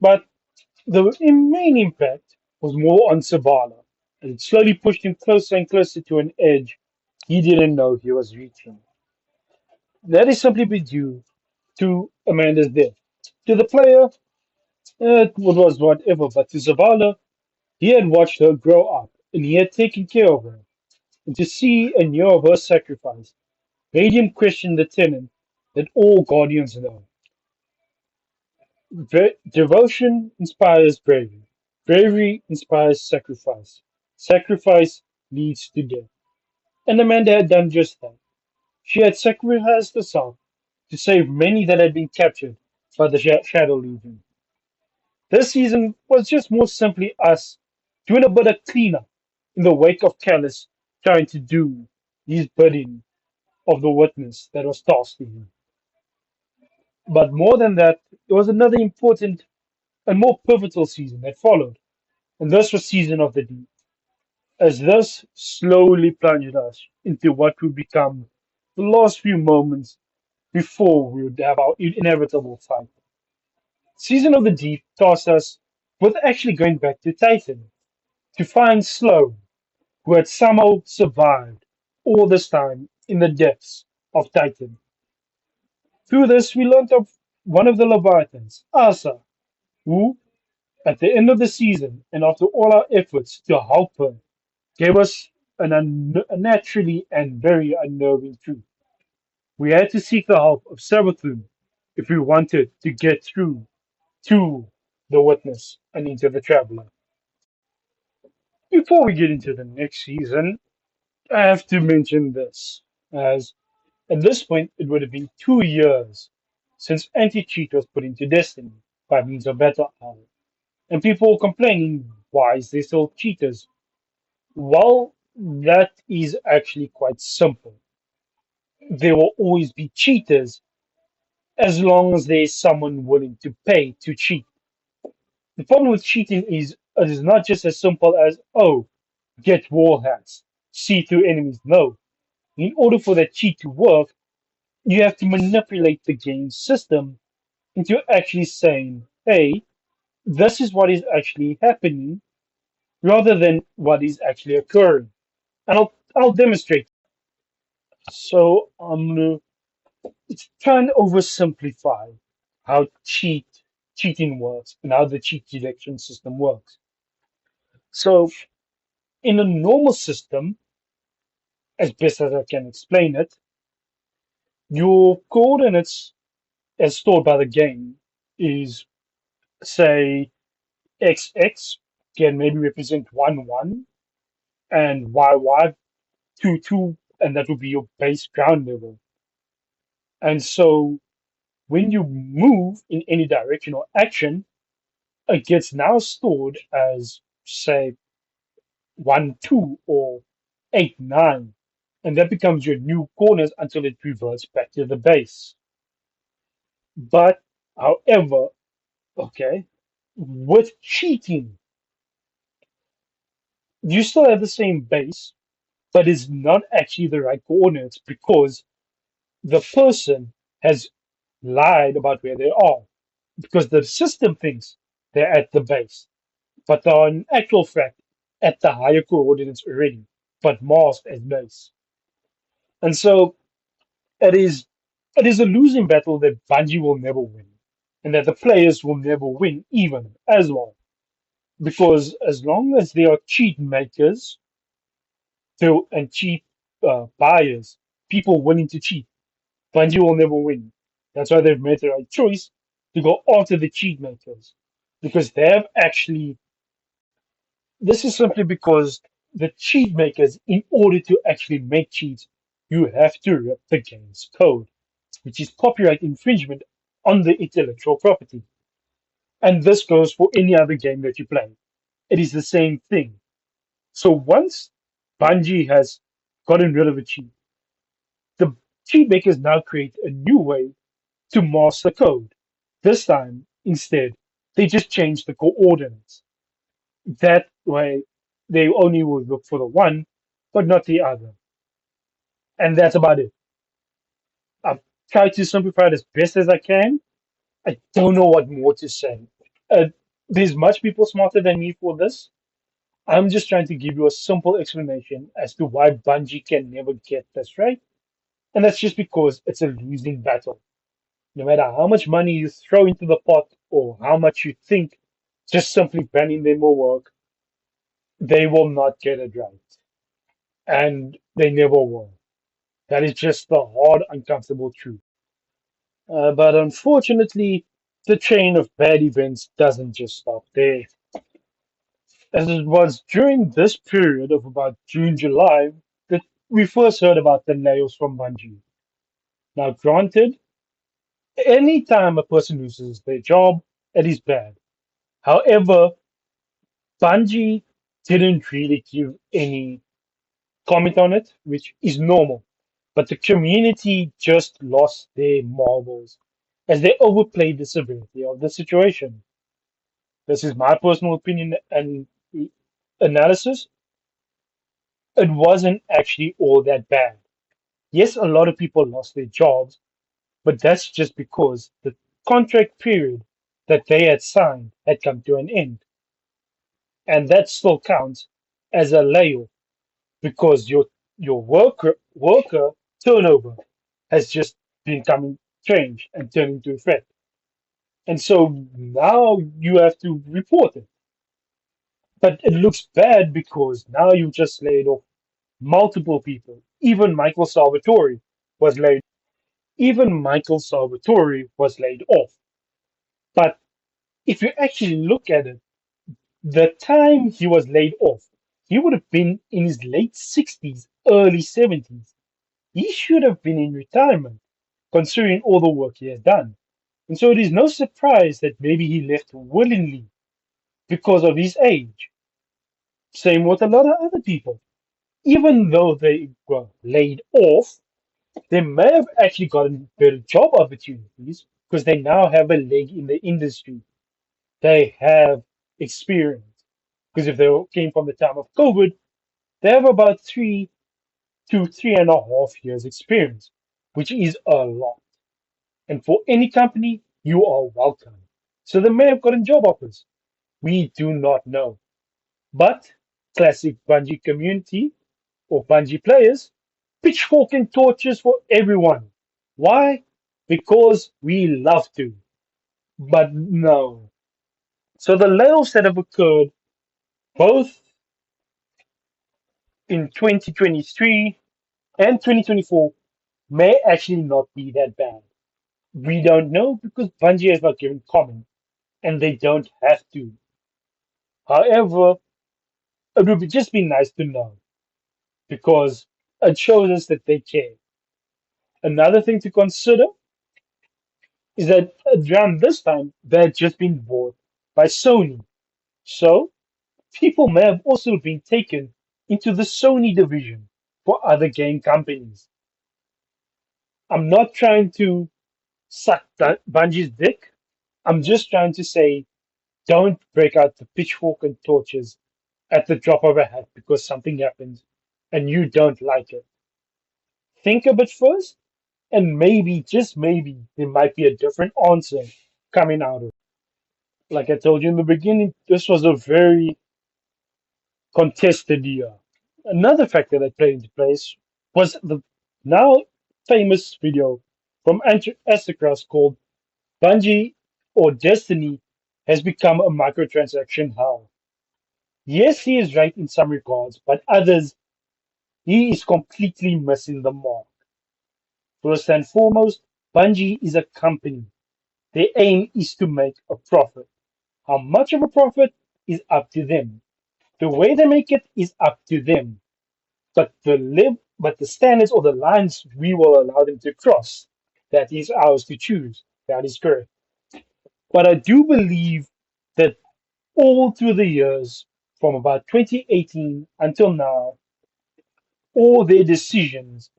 but the main impact was more on Sabala, and it slowly pushed him closer and closer to an edge he didn't know he was reaching. That is simply due to Amanda's death. To the player, it was whatever, but to Zavala, he had watched her grow up and he had taken care of her. And to see and hear of her sacrifice made him question the tenet that all guardians know. Devotion inspires bravery. Bravery inspires sacrifice. Sacrifice leads to death. And Amanda had done just that. She had sacrificed herself to save many that had been captured by the Shadow Legion. This season was just more simply us doing a bit of cleanup in the wake of Callus trying to do his bidding of the witness that was tasked to him. But more than that, there was another important and more pivotal season that followed, and this was Season of the Deep, as this slowly plunged us into what would become the last few moments before we would have our inevitable fight. Season of the Deep tasked us with actually going back to Titan to find Sloane, who had somehow survived all this time in the depths of Titan. Through this, we learned of one of the Leviathans, Asa, who, at the end of the season, and after all our efforts to help her, gave us a naturally and very unnerving truth. We had to seek the help of Savathun if we wanted to get through to the witness and into the traveler. Before we get into the next season, I have to mention this, as at this point it would have been 2 years since anti-cheat was put into Destiny by means of Battle Hour, and people were complaining why is there still cheaters. Well, that is actually quite simple. There will always be cheaters as long as there is someone willing to pay to cheat. The problem with cheating is it is not just as simple as, oh, get wall hacks, see through enemies. No. In order for that cheat to work, you have to manipulate the game system into actually saying, hey, this is what is actually happening rather than what is actually occurring. And I'll demonstrate. So I'm gonna try and oversimplify how cheating works and how the cheat detection system works. So in a normal system, as best as I can explain it, your coordinates as stored by the game is say XX can maybe represent 1 1 and YY 2 2, and that would be your base ground level. And so when you move in any direction or action, it gets now stored as say 1 2 or 8 9, and that becomes your new corners until it reverts back to the base. But however, okay, with cheating, you still have the same base, but it's not actually the right coordinates because the person has lied about where they are. Because the system thinks they're at the base, but they're in actual fact at the higher coordinates already, but masked as base. And so it is it is a losing battle that Bungie will never win, and that the players will never win even as well. Because as long as there are cheat makers and cheap buyers, people willing to cheat, Bungie will never win. That's why they've made the right choice to go after the cheat makers. Because they have actually, this is simply because the cheat makers, in order to actually make cheats, you have to rip the game's code, which is copyright infringement on the intellectual property. And this goes for any other game that you play. It is the same thing. So once Bungie has gotten rid of a cheat, the cheat makers now create a new way to mask the code. This time, instead, they just change the coordinates. That way, they only will look for the one, but not the other. And that's about it. I've tried to simplify it as best as I can. I don't know what more to say. Uh, there's much people smarter than me for this. I'm just trying to give you a simple explanation as to why Bungie can never get this right. And that's just because it's a losing battle. No matter how much money you throw into the pot or how much you think just simply banning them will work, they will not get it right. And they never will. That is just the hard, uncomfortable truth. But unfortunately, the chain of bad events doesn't just stop there. As it was during this period of about June, July, that we first heard about the layoffs from Bungie. Now, granted, any time a person loses their job, it is bad. However, Bungie didn't really give any comment on it, which is normal. But the community just lost their marbles as they overplayed the severity of the situation. This is my personal opinion and analysis. It wasn't actually all that bad. Yes, a lot of people lost their jobs, but that's just because the contract period that they had signed had come to an end. And that still counts as a layoff because your worker turnover has just been coming changed and turned into effect. And so now you have to report it. But it looks bad because now you just laid off multiple people. Was laid Even Michael Salvatore was laid off. But if you actually look at it, the time he was laid off, he would have been in his late 60s, early 70s. He should have been in retirement, considering all the work he has done. And so it is no surprise that maybe he left willingly because of his age. Same with a lot of other people. Even though they were laid off, they may have actually gotten better job opportunities because they now have a leg in the industry. They have experience. Because if they came from the time of COVID, they have about 3 to 3.5 years experience, which is a lot. And for any company, you are welcome. So they may have gotten job offers. We do not know. But classic Bungie community or Bungie players, pitchfork and torches for everyone. Why? Because we love to. But no. So the layoffs that have occurred both in 2023 and 2024 may actually not be that bad. We don't know because Bungie has not given comment and they don't have to. However, it would just be nice to know because it shows us that they care. Another thing to consider is that around this time they had just been bought by Sony. So people may have also been taken into the Sony division for other game companies. I'm not trying to suck Bungie's dick. I'm just trying to say don't break out the pitchfork and torches at the drop of a hat because something happened and you don't like it. Think a bit first, and maybe, just maybe, there might be a different answer coming out of it. Like I told you in the beginning, this was a very contested year. Another factor that played into place was the now famous video from Astacross called Bungie or Destiny has become a microtransaction hell. Yes, he is right in some regards, but others, he is completely missing the mark. First and foremost, Bungie is a company. Their aim is to make a profit. How much of a profit is up to them. The way they make it is up to them. But the standards or the lines we will allow them to cross, that is ours to choose. That is correct. But I do believe that all through the years, from about 2018 until now, all their decisions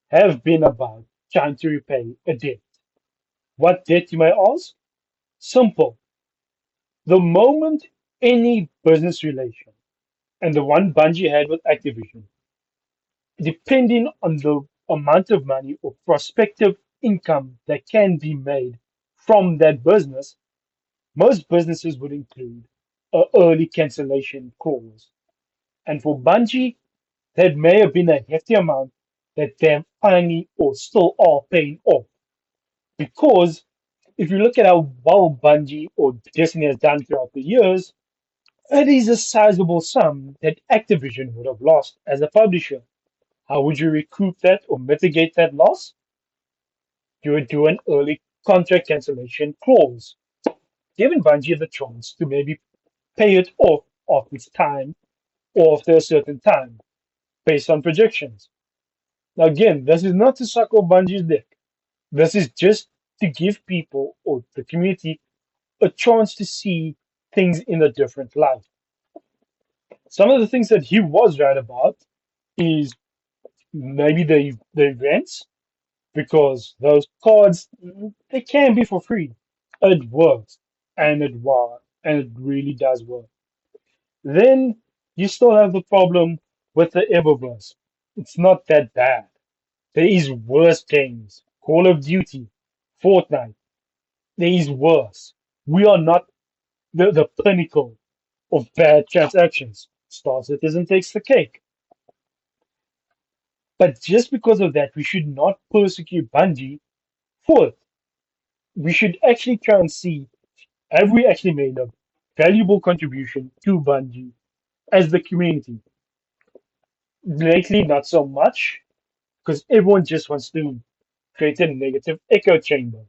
have been about trying to repay a debt. What debt, you may ask? Simple. The moment any business relation, and the one Bungie had with Activision, depending on the amount of money or prospective income that can be made from that business, most businesses would include a early cancellation clause. And for Bungie, that may have been a hefty amount that they finally or still are paying off. Because if you look at how well Bungie or Destiny has done throughout the years, It is a sizable sum that Activision would have lost as a publisher. How would you recoup that or mitigate that loss? You would do an early contract cancellation clause, giving Bungie the chance to maybe pay it off after its time or after a certain time, based on projections. Now, again, this is not to suck off Bungie's dick. This is just to give people or the community a chance to see things in a different light. Some of the things that he was right about is maybe the events, because those cards they can be for free. It works, and it really does work. Then you still have the problem with the Eververse. It's not that bad. There is worse games. Call of Duty, Fortnite. There is worse. We are not the pinnacle of bad transactions. Star Citizen takes the cake. But just because of that, we should not persecute Bungie for it. We should actually try and see, have we actually made a valuable contribution to Bungie as the community? Lately, not so much, because everyone just wants to create a negative echo chamber,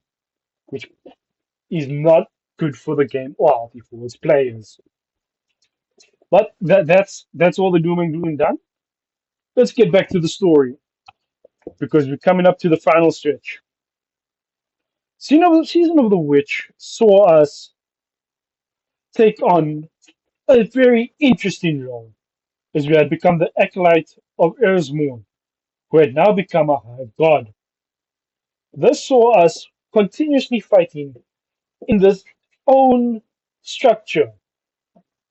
which is not good for the game or healthy for its players. But that's all the doom and gloom done. Let's get back to the story because we're coming up to the final stretch. Season of the Witch saw us take on a very interesting role as we had become the acolyte of Erzmorn, who had now become a high god. This saw us continuously fighting in the own structure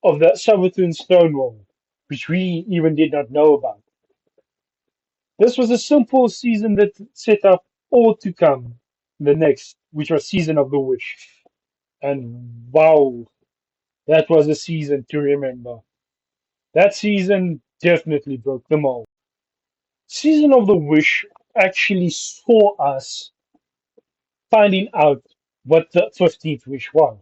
of the Savathun stone wall, which we even did not know about. This was a simple season that set up all to come, the next, which was Season of the Wish. And wow, that was a season to remember. That season definitely broke the mold. Season of the Wish actually saw us finding out what the 15th wish was.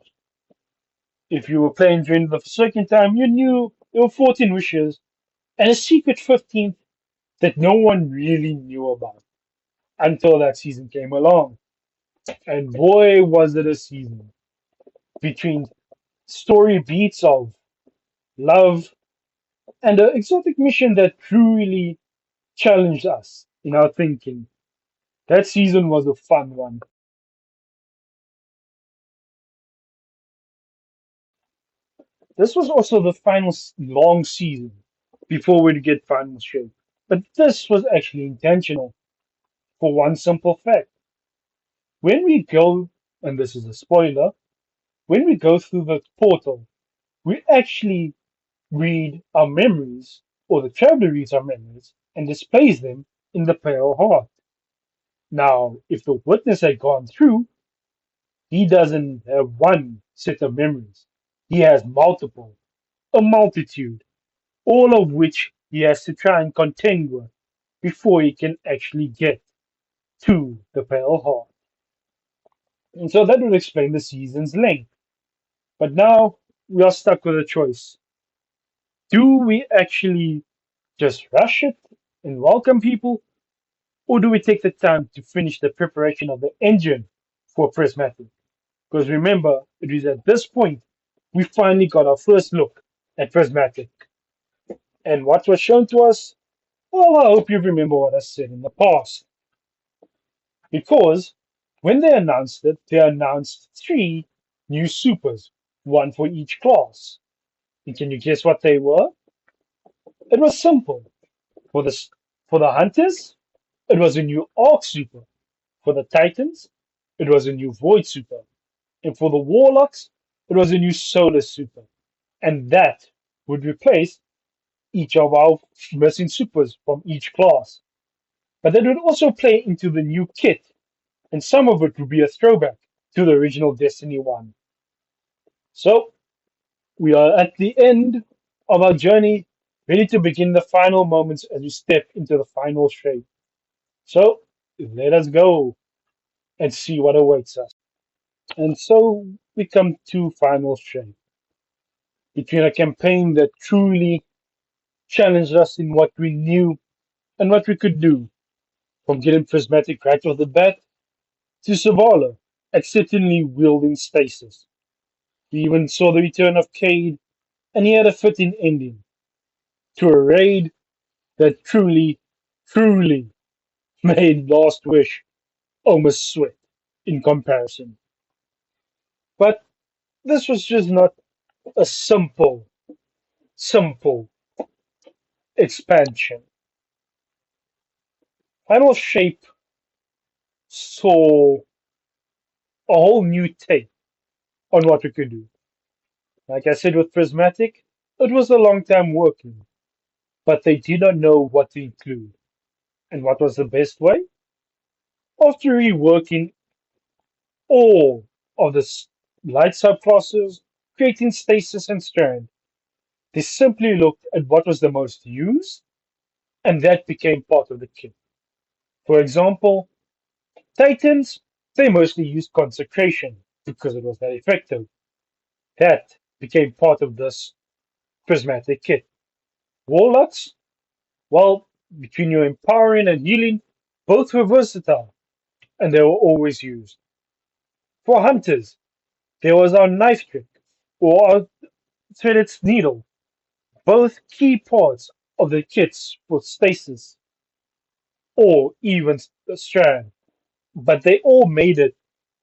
If you were playing during the second time, you knew there were 14 wishes and a secret 15th that no one really knew about until that season came along. And boy, was it a season between story beats of love and an exotic mission that truly challenged us in our thinking. That season was a fun one. This was also the final long season before we'd get final shape. But this was actually intentional for one simple fact. When we go, and this is a spoiler, when we go through the portal, we actually read our memories, or the traveler reads our memories and displays them in the Pale Heart. Now, if the witness had gone through, he doesn't have one set of memories. He has multiple, a multitude, all of which he has to try and contend with before he can actually get to the Pale Heart. And so that would explain the season's length. But now we are stuck with a choice. Do we actually just rush it and welcome people, or do we take the time to finish the preparation of the engine for Prismatic? Because remember, it is at this point we finally got our first look at Prismatic. And what was shown to us? Well, I hope you remember what I said in the past. Because when they announced it, they announced three new supers, one for each class. And can you guess what they were? It was simple. For the for the hunters, it was a new Arc super. For the Titans, it was a new Void super. And for the Warlocks, it was a new Solar super. And that would replace each of our missing supers from each class. But that would also play into the new kit, and some of it would be a throwback to the original Destiny 1. So, we are at the end of our journey, ready to begin the final moments as we step into the final shape. So, let us go and see what awaits us. And so we come to final shape. between a campaign that truly challenged us in what we knew and what we could do, from getting prismatic right off the bat to Zavala accidentally wielding stasis. We even saw the return of Cade, and he had a fitting ending to a raid that truly made Last Wish almost sweat in comparison. But this was just not a simple expansion. Final Shape saw a whole new take on what we could do. Like I said with Prismatic, it was a long time working, but they did not know what to include. And what was the best way? After reworking all of the light subclasses, creating Stasis and Strand, they simply looked at what was the most used, and that became part of the kit. For example, Titans, they mostly used Consecration because it was that effective. That became part of this prismatic kit. Warlocks, well, between your empowering and healing, both were versatile and they were always used. For hunters, there was our knife trick or our threaded needle, both key parts of the kits for stasis or even the strand, but they all made it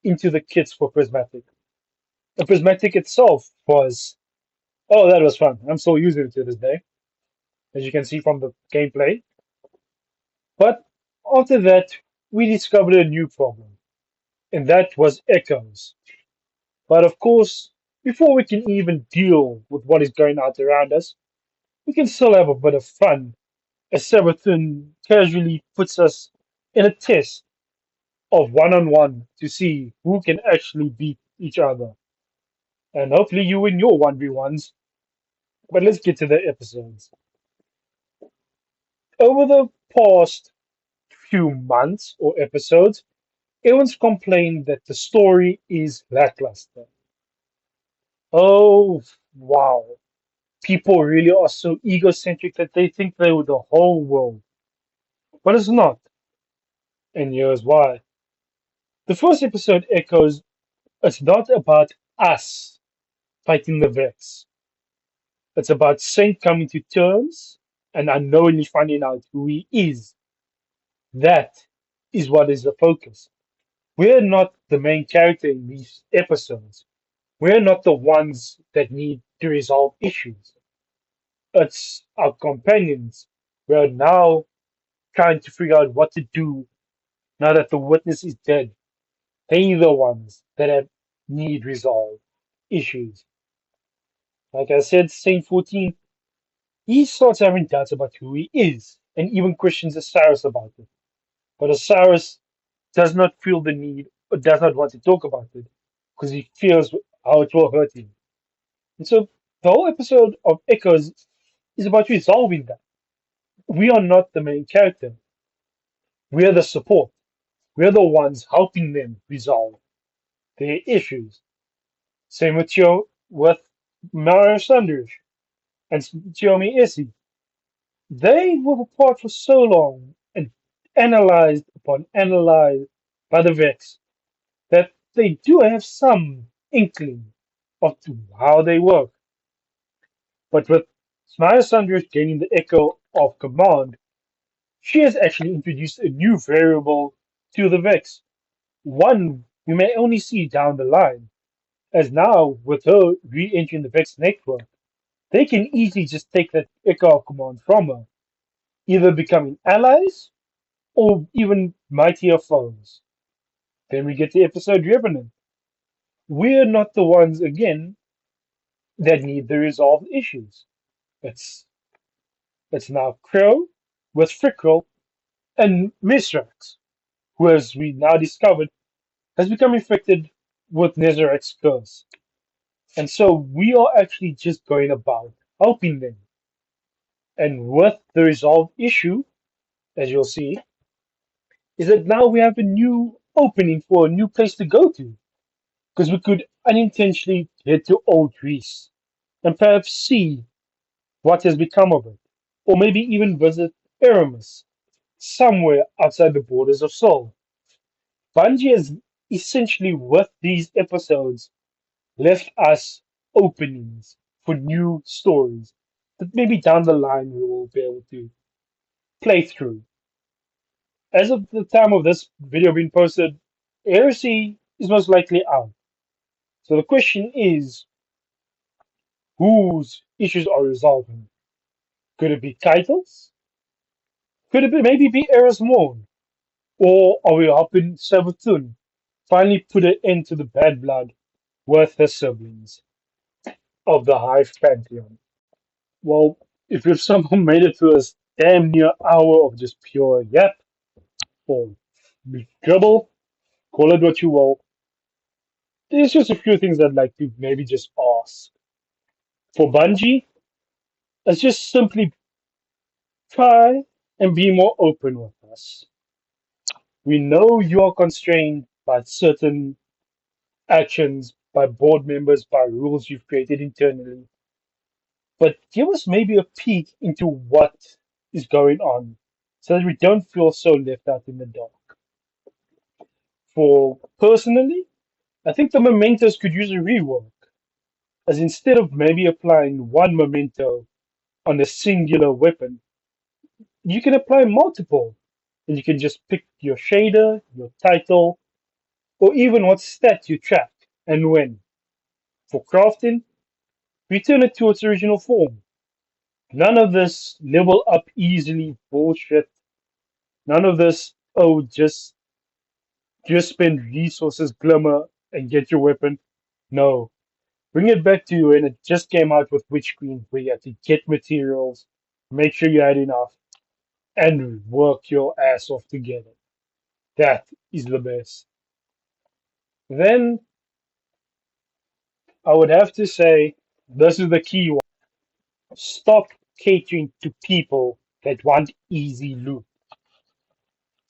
into the kits for prismatic. The prismatic itself was, oh, that was fun. I'm still using it to this day, as you can see from the gameplay. But after that, we discovered a new problem, and that was echoes. But of course, before we can even deal with what is going on around us, we can still have a bit of fun as Sabathun casually puts us in a test of one on one to see who can actually beat each other. And hopefully you win your 1v1s. But let's get to the episodes. Over the past few months or episodes, everyone's complained that the story is lackluster. Oh, wow. People really are so egocentric that they think they were the whole world. But it's not. And here's why. The first episode echoes it's not about us fighting the Vex. It's about Saint coming to terms and unknowingly finding out who he is. That is what is the focus. We're not the main character in these episodes. We're not the ones that need to resolve issues. It's our companions. We're now trying to figure out what to do now that the witness is dead. They're the ones that have need resolve issues. Like I said, Saint 14, he starts having doubts about who he is and even questions Osiris about it. But Osiris does not feel the need or does not want to talk about it because he fears how it will hurt him. And so the whole episode of Echoes is about resolving that. We are not the main character. We are the support. We're the ones helping them resolve their issues. Same with Mario Sanders and Xiaomi Issy. They were apart for so long and analyzed upon analyzed by the Vex that they do have some inkling of how they work. But with Smile Sanders gaining the echo of command, she has actually introduced a new variable to the Vex, one we may only see down the line, as now with her re-entering the Vex network, they can easily just take that echo of command from her, either becoming allies or even mightier foes. Then we get the episode Revenant. We're not the ones again that need the resolved issues. It's it's now Crow with Frickrel and Mithrax, who as we now discovered has become infected with Nezarek's curse. And so we are actually just going about helping them. And with the resolved issue, as you'll see, is that now we have a new opening for a new place to go to. Because we could unintentionally head to Old Greece and perhaps see what has become of it, or maybe even visit Eramis, somewhere outside the borders of Seoul. Bungie has essentially, with these episodes, left us openings for new stories that maybe down the line we will be able to play through. As of the time of this video being posted, Heresy is most likely out. So the question is, whose issues are resolving? Could it be titles? Could it be maybe be Eris Morn? Or are we helping Savathun finally put an end to the bad blood with her siblings of the Hive Pantheon? Well, if you've somehow made it to a damn near hour of just pure yap or dribble, call it what you will, there's just a few things I'd like to maybe just ask. For Bungie, let's just simply try and be more open with us. We know you are constrained by certain actions, by board members, by rules you've created internally, but give us maybe a peek into what is going on so that we don't feel so left out in the dark. For personally, I think the mementos could use a rework, as instead of maybe applying one memento on a singular weapon, you can apply multiple. And you can just pick your shader, your title, or even what stat you track and when. For crafting, return it to its original form. None of this level up easily bullshit. None of this, oh, just spend resources, glimmer, and get your weapon. No. Bring it back to you when it just came out with Witch Queen, where you had to get materials, make sure you had enough, and work your ass off together. That is the best. Then I would have to say this is the key one. Stop catering to people that want easy loot.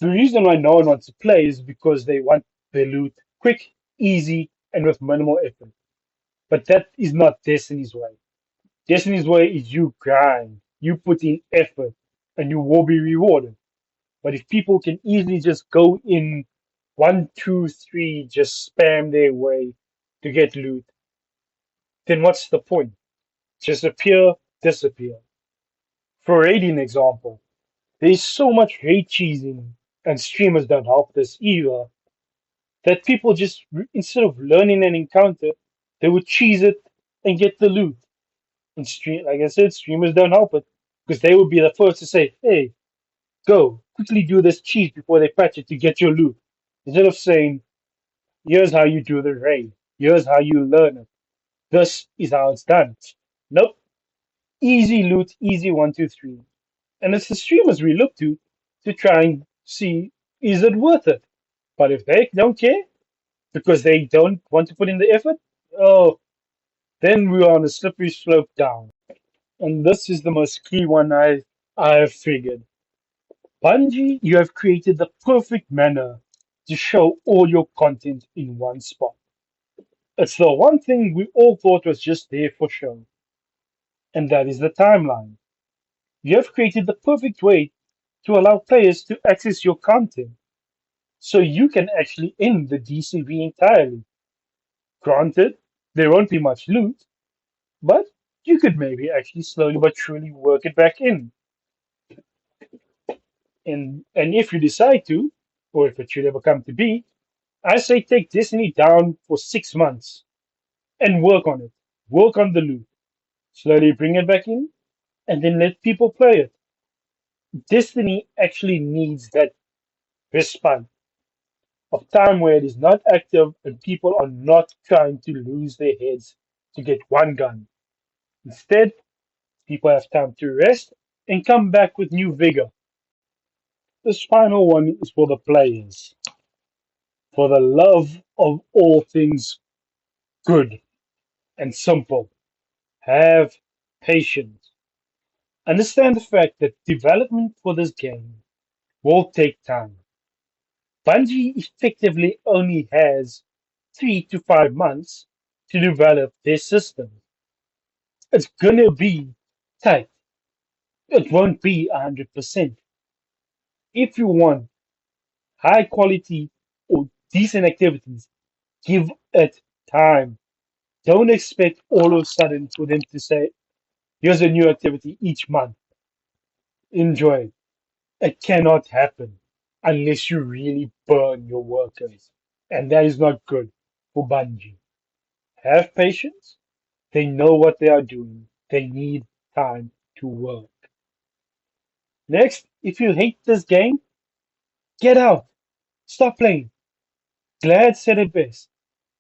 The reason why no one wants to play is because they want their loot quick, easy, and with minimal effort. But that is not Destiny's way. Destiny's way is you grind, you put in effort, and you will be rewarded. But if people can easily just go in one, two, three, just spam their way to get loot, then what's the point? Just appear, disappear. For raiding example, there's so much hate cheesing, and streamers don't help this either, that people just, instead of learning an encounter, they would cheese it and get the loot. And like I said, streamers don't help it because they would be the first to say, "Hey, go quickly do this cheese before they patch it to get your loot," instead of saying, "Here's how you do the raid. Here's how you learn it. This is how it's done." Nope, easy loot, easy one, two, three, and it's the streamers we look to try and see is it worth it. But if they don't care because they don't want to put in the effort, oh, then we are on a slippery slope down. And this is the most key one I have figured. Bungie, you have created the perfect manner to show all your content in one spot. It's the one thing we all thought was just there for show, and that is the timeline. You have created the perfect way to allow players to access your content, so you can actually end the DCV entirely. Granted, there won't be much loot, but you could maybe actually slowly but surely work it back in. And if you decide to, or if it should ever come to be, I say take Destiny down for 6 months and work on it. Work on the loot. Slowly bring it back in and then let people play it. Destiny actually needs that respite of time where it is not active and people are not trying to lose their heads to get one gun. Instead, people have time to rest and come back with new vigor. This final one is for the players. For the love of all things good and simple, have patience. Understand the fact that development for this game will take time. Bungie effectively only has 3 to 5 months to develop their system. It's gonna be tight. It won't be 100%. If you want high quality or decent activities, give it time. Don't expect all of a sudden for them to say, here's a new activity each month. Enjoy it. It cannot happen unless you really burn your workers. And that is not good for Bungie. Have patience. They know what they are doing. They need time to work. Next, if you hate this game, get out. Stop playing. Glad said it best.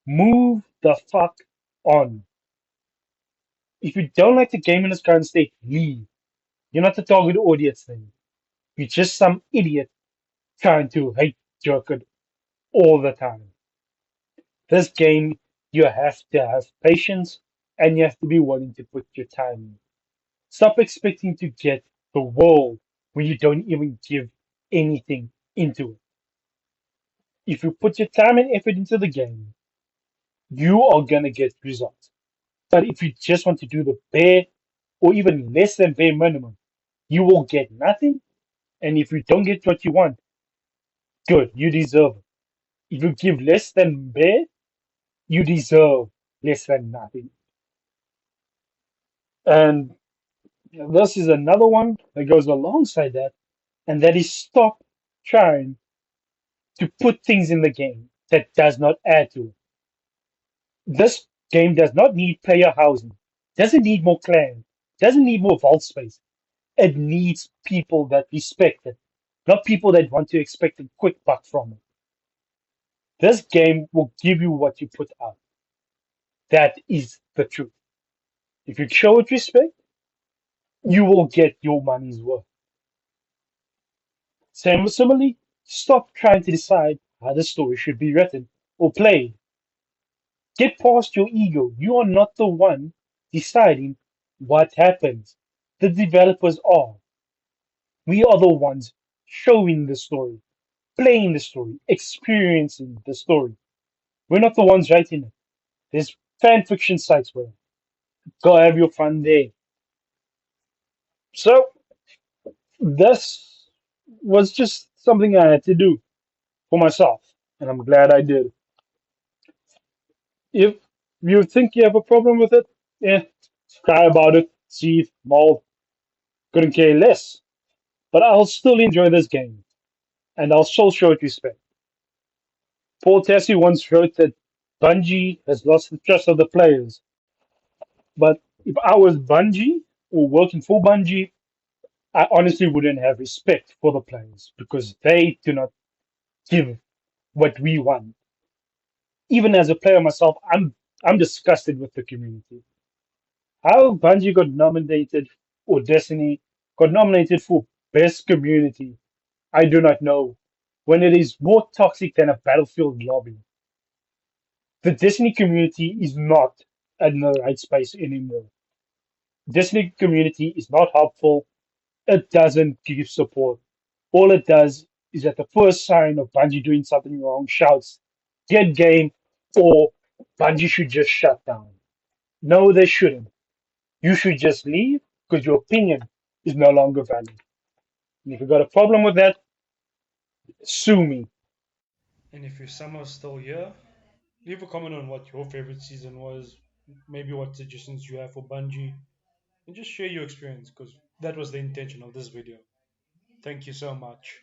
Move the fuck on. If you don't like the game in its current state, leave. You're not the target audience then. You're just some idiot trying to hate jerk it all the time. This game, you have to have patience and you have to be willing to put your time in. Stop expecting to get the world when you don't even give anything into it. If you put your time and effort into the game, you are gonna get results. But if you just want to do the bare or even less than bare minimum, you will get nothing. And if you don't get what you want, good, you deserve it. If you give less than bare, you deserve less than nothing. And this is another one that goes alongside that, and that is stop trying to put things in the game that does not add to it. This game does not need player housing, doesn't need more clan, doesn't need more vault space. It needs people that respect it, not people that want to expect a quick buck from it. This game will give you what you put out. That is the truth. If you show it respect, you will get your money's worth. Similarly, stop trying to decide how the story should be written or played. Get past your ego. You are not the one deciding what happens. The developers are. We are the ones showing the story, playing the story, experiencing the story. We're not the ones writing it. There's fan fiction sites where go have your fun there. So this was just something I had to do for myself, and I'm glad I did. If you think you have a problem with it, yeah, cry about it, see, maul, couldn't care less. But I'll still enjoy this game, and I'll still show it respect. Paul Tassi once wrote that Bungie has lost the trust of the players. But if I was Bungie or working for Bungie, I honestly wouldn't have respect for the players because they do not give what we want. Even as a player myself, I'm disgusted with the community. How Bungie got nominated or Destiny got nominated for best community, I do not know. When it is more toxic than a battlefield lobby, the Destiny community is not in the right space anymore. Destiny community is not helpful. It doesn't give support. All it does is at the first sign of Bungie doing something wrong, shouts, get game, or Bungie should just shut down. No, they shouldn't. You should just leave because your opinion is no longer valid. And if you've got a problem with that, sue me. And if you're somehow still here, leave a comment on what your favorite season was, maybe what suggestions you have for Bungie, and just share your experience because that was the intention of this video. Thank you so much.